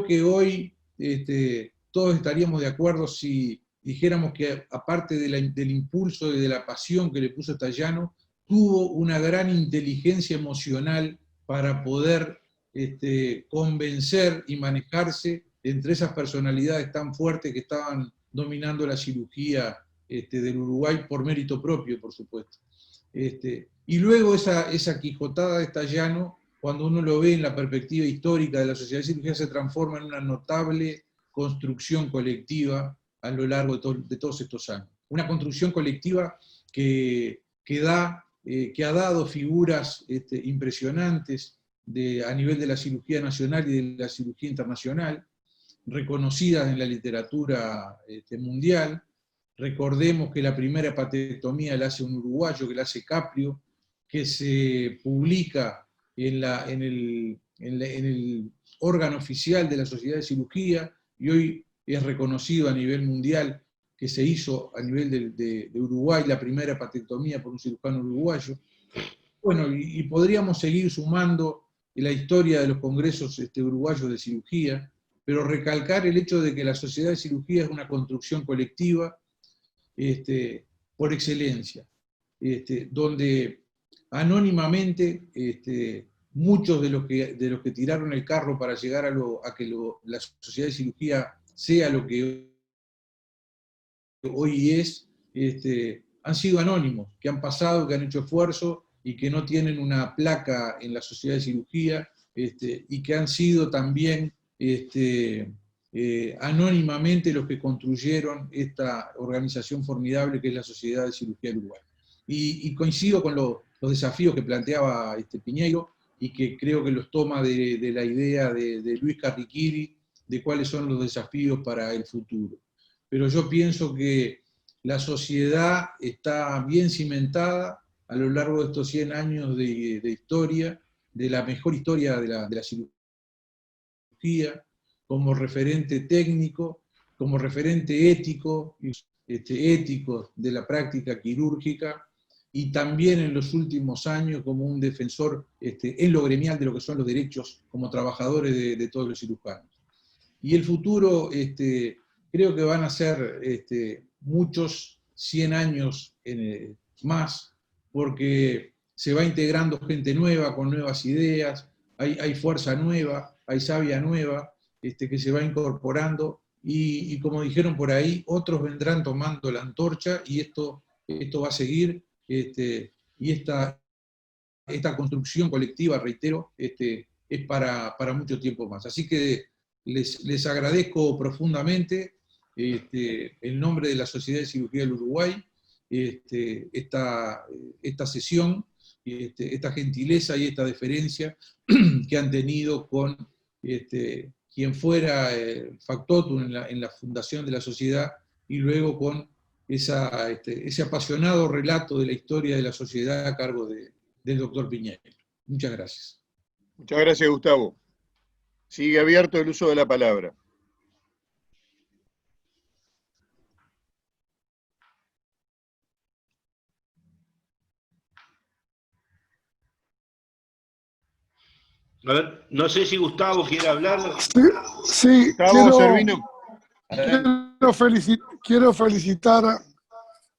que hoy todos estaríamos de acuerdo si dijéramos que, aparte del impulso y de la pasión que le puso Estallano, tuvo una gran inteligencia emocional para poder convencer y manejarse entre esas personalidades tan fuertes que estaban dominando la cirugía del Uruguay, por mérito propio, por supuesto. Y luego esa quijotada de Estallano, cuando uno lo ve en la perspectiva histórica de la Sociedad de Cirugía, se transforma en una notable construcción colectiva a lo largo de todos estos años. Una construcción colectiva que ha dado figuras impresionantes a nivel de la cirugía nacional y de la cirugía internacional, reconocidas en la literatura mundial. Recordemos que la primera hepatectomía la hace un uruguayo, que la hace Caprio, que se publica en el órgano oficial de la Sociedad de Cirugía, y hoy es reconocido a nivel mundial, que se hizo a nivel de Uruguay la primera hepatectomía por un cirujano uruguayo. Bueno, y podríamos seguir sumando la historia de los congresos uruguayos de cirugía, pero recalcar el hecho de que la Sociedad de Cirugía es una construcción colectiva por excelencia, donde anónimamente muchos de los que tiraron el carro para llegar a que la Sociedad de Cirugía sea lo que hoy es, han sido anónimos, que han pasado, que han hecho esfuerzo y que no tienen una placa en la Sociedad de Cirugía, y que han sido también anónimamente los que construyeron esta organización formidable que es la Sociedad de Cirugía del Uruguay. Y coincido con los desafíos que planteaba Piñeiro, y que creo que los toma de la idea de Luis Carriquiri, de cuáles son los desafíos para el futuro. Pero yo pienso que la sociedad está bien cimentada a lo largo de estos 100 años de historia, de la mejor historia de la cirugía, como referente técnico, como referente ético de la práctica quirúrgica, y también en los últimos años como un defensor en lo gremial de lo que son los derechos como trabajadores de todos los cirujanos. Y el futuro, creo que van a ser muchos 100 años más, porque se va integrando gente nueva, con nuevas ideas, hay fuerza nueva, hay savia nueva, que se va incorporando, y como dijeron por ahí, otros vendrán tomando la antorcha, y esto va a seguir, y esta construcción colectiva, reitero, es para mucho tiempo más. Así que les agradezco profundamente, en nombre de la Sociedad de Cirugía del Uruguay, esta sesión, esta gentileza y esta deferencia que han tenido con quien fuera factotum en la fundación de la sociedad, y luego con ese apasionado relato de la historia de la sociedad a cargo del doctor Piñeiro. Muchas gracias. Muchas gracias, Gustavo. Sigue abierto el uso de la palabra. A ver, no sé si Gustavo quiere hablar. Sí, Gustavo Servino. quiero quiero felicitar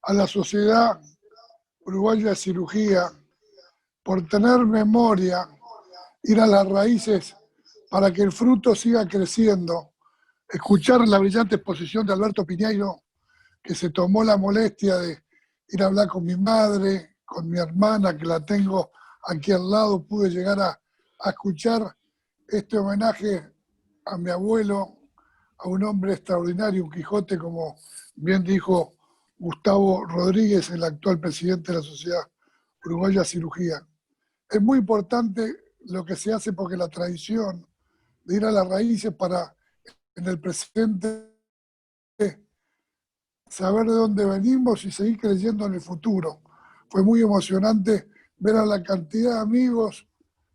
a la Sociedad Uruguaya de Cirugía por tener memoria, ir a las raíces para que el fruto siga creciendo. Escuchar la brillante exposición de Alberto Piñeiro, que se tomó la molestia de ir a hablar con mi madre, con mi hermana, que la tengo aquí al lado, pude llegar a escuchar este homenaje a mi abuelo, a un hombre extraordinario, un Quijote, como bien dijo Gustavo Rodríguez, el actual presidente de la Sociedad Uruguaya de Cirugía. Es muy importante lo que se hace porque la tradición de ir a las raíces para en el presente saber de dónde venimos y seguir creyendo en el futuro. Fue muy emocionante ver a la cantidad de amigos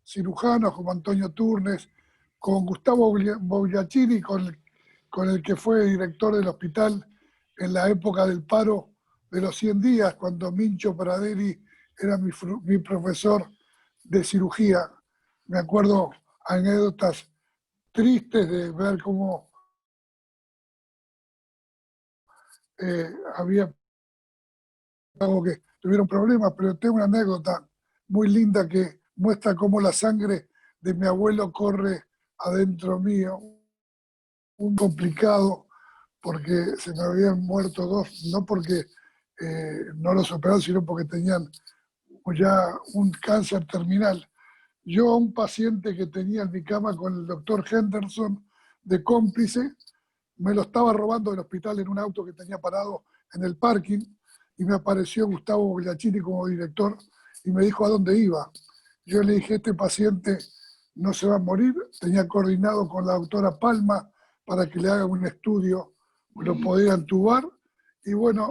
cirujanos como Antonio Turnes, con Gustavo Bogliacini, con el que fue director del hospital en la época del paro de los 100 días, cuando Mincho Praderi era mi profesor de cirugía. Me acuerdo anécdotas tristes de ver cómo había algo que tuvieron problemas, pero tengo una anécdota muy linda que muestra cómo la sangre de mi abuelo corre adentro mío. Un complicado porque se me habían muerto dos, no porque no los operaron, sino porque tenían ya un cáncer terminal. Yo a un paciente que tenía en mi cama con el doctor Henderson de cómplice, me lo estaba robando del hospital en un auto que tenía parado en el parking, y me apareció Gustavo Bogliacini como director y me dijo a dónde iba. Yo le dije, este paciente no se va a morir, tenía coordinado con la doctora Palma para que le haga un estudio, lo podía entubar, y bueno,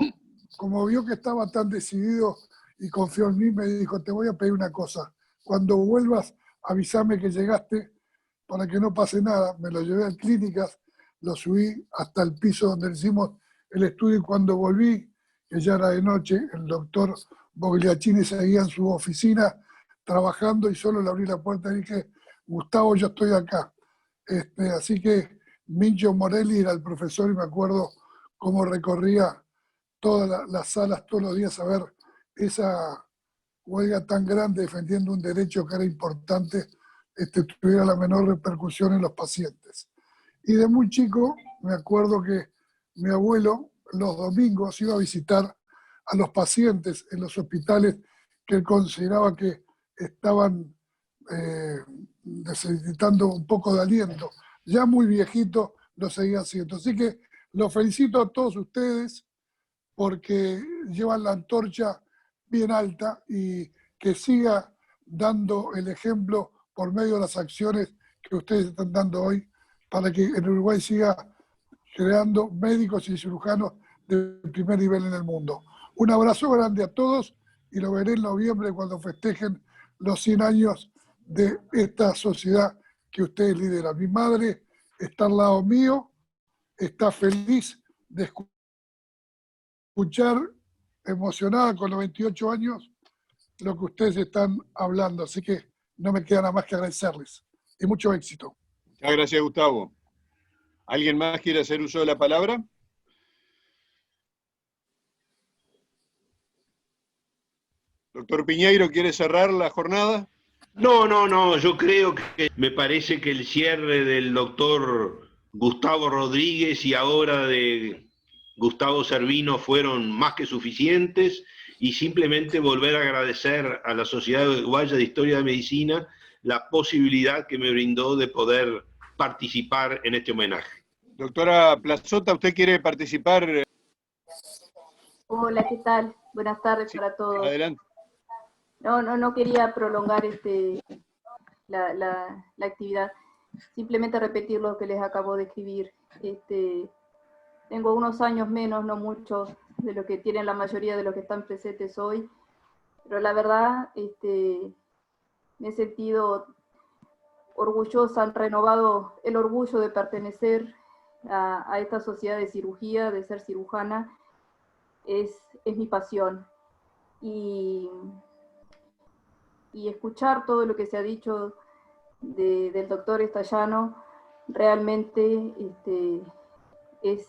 como vio que estaba tan decidido y confió en mí, me dijo, te voy a pedir una cosa, cuando vuelvas avísame que llegaste para que no pase nada. Me lo llevé a clínicas, lo subí hasta el piso donde hicimos el estudio, y cuando volví, que ya era de noche, el doctor Bogliacini seguía en su oficina trabajando, y solo le abrí la puerta y dije, Gustavo, yo estoy acá. Así que Mincho Morelli era el profesor, y me acuerdo cómo recorría todas las salas todos los días a ver esa huelga tan grande defendiendo un derecho que era importante, tuviera la menor repercusión en los pacientes. Y de muy chico me acuerdo que mi abuelo los domingos iba a visitar a los pacientes en los hospitales que él consideraba que estaban necesitando un poco de aliento. Ya muy viejito lo seguía haciendo. Así que los felicito a todos ustedes porque llevan la antorcha bien alta, y que siga dando el ejemplo por medio de las acciones que ustedes están dando hoy, para que en Uruguay siga creando médicos y cirujanos de primer nivel en el mundo. Un abrazo grande a todos, y lo veré en noviembre cuando festejen los 100 años de esta sociedad que ustedes lideran. Mi madre está al lado mío, está feliz de escuchar, emocionada con los 28 años, lo que ustedes están hablando. Así que no me queda nada más que agradecerles. Y mucho éxito. Muchas gracias, Gustavo. ¿Alguien más quiere hacer uso de la palabra? Doctor Piñeiro, ¿quiere cerrar la jornada? No, yo creo que me parece que el cierre del doctor Gustavo Rodríguez y ahora de Gustavo Servino fueron más que suficientes, y simplemente volver a agradecer a la Sociedad Uruguaya de Historia de Medicina la posibilidad que me brindó de poder participar en este homenaje. Doctora Plazzota, ¿usted quiere participar? Hola, ¿qué tal? Buenas tardes para todos. Adelante. No quería prolongar la actividad, simplemente repetir lo que les acabo de escribir. Tengo unos años menos, no muchos, de lo que tienen la mayoría de los que están presentes hoy, pero la verdad me he sentido orgullosa, han renovado el orgullo de pertenecer a esta sociedad de cirugía, de ser cirujana. Es mi pasión. Y escuchar todo lo que se ha dicho del doctor Estallano realmente es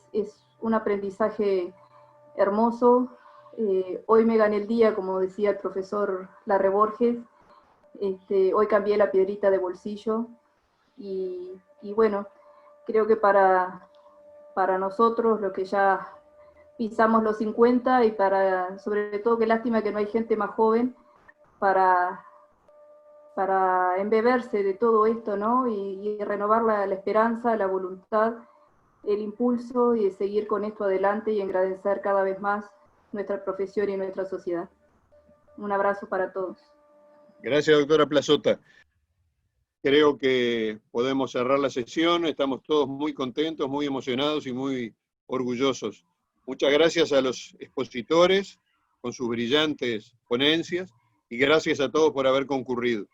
un aprendizaje hermoso. Hoy me gané el día, como decía el profesor Larre Borges. Hoy cambié la piedrita de bolsillo. Y bueno, creo que para nosotros, los que ya pisamos los 50, y sobre todo, qué lástima que no hay gente más joven, para embeberse de todo esto, ¿no? Y renovar la esperanza, la voluntad, el impulso, y de seguir con esto adelante y engrandecer cada vez más nuestra profesión y nuestra sociedad. Un abrazo para todos. Gracias, doctora Plazotta. Creo que podemos cerrar la sesión. Estamos todos muy contentos, muy emocionados y muy orgullosos. Muchas gracias a los expositores con sus brillantes ponencias, y gracias a todos por haber concurrido.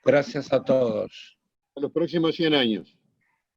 Gracias a todos. A los próximos 100 años.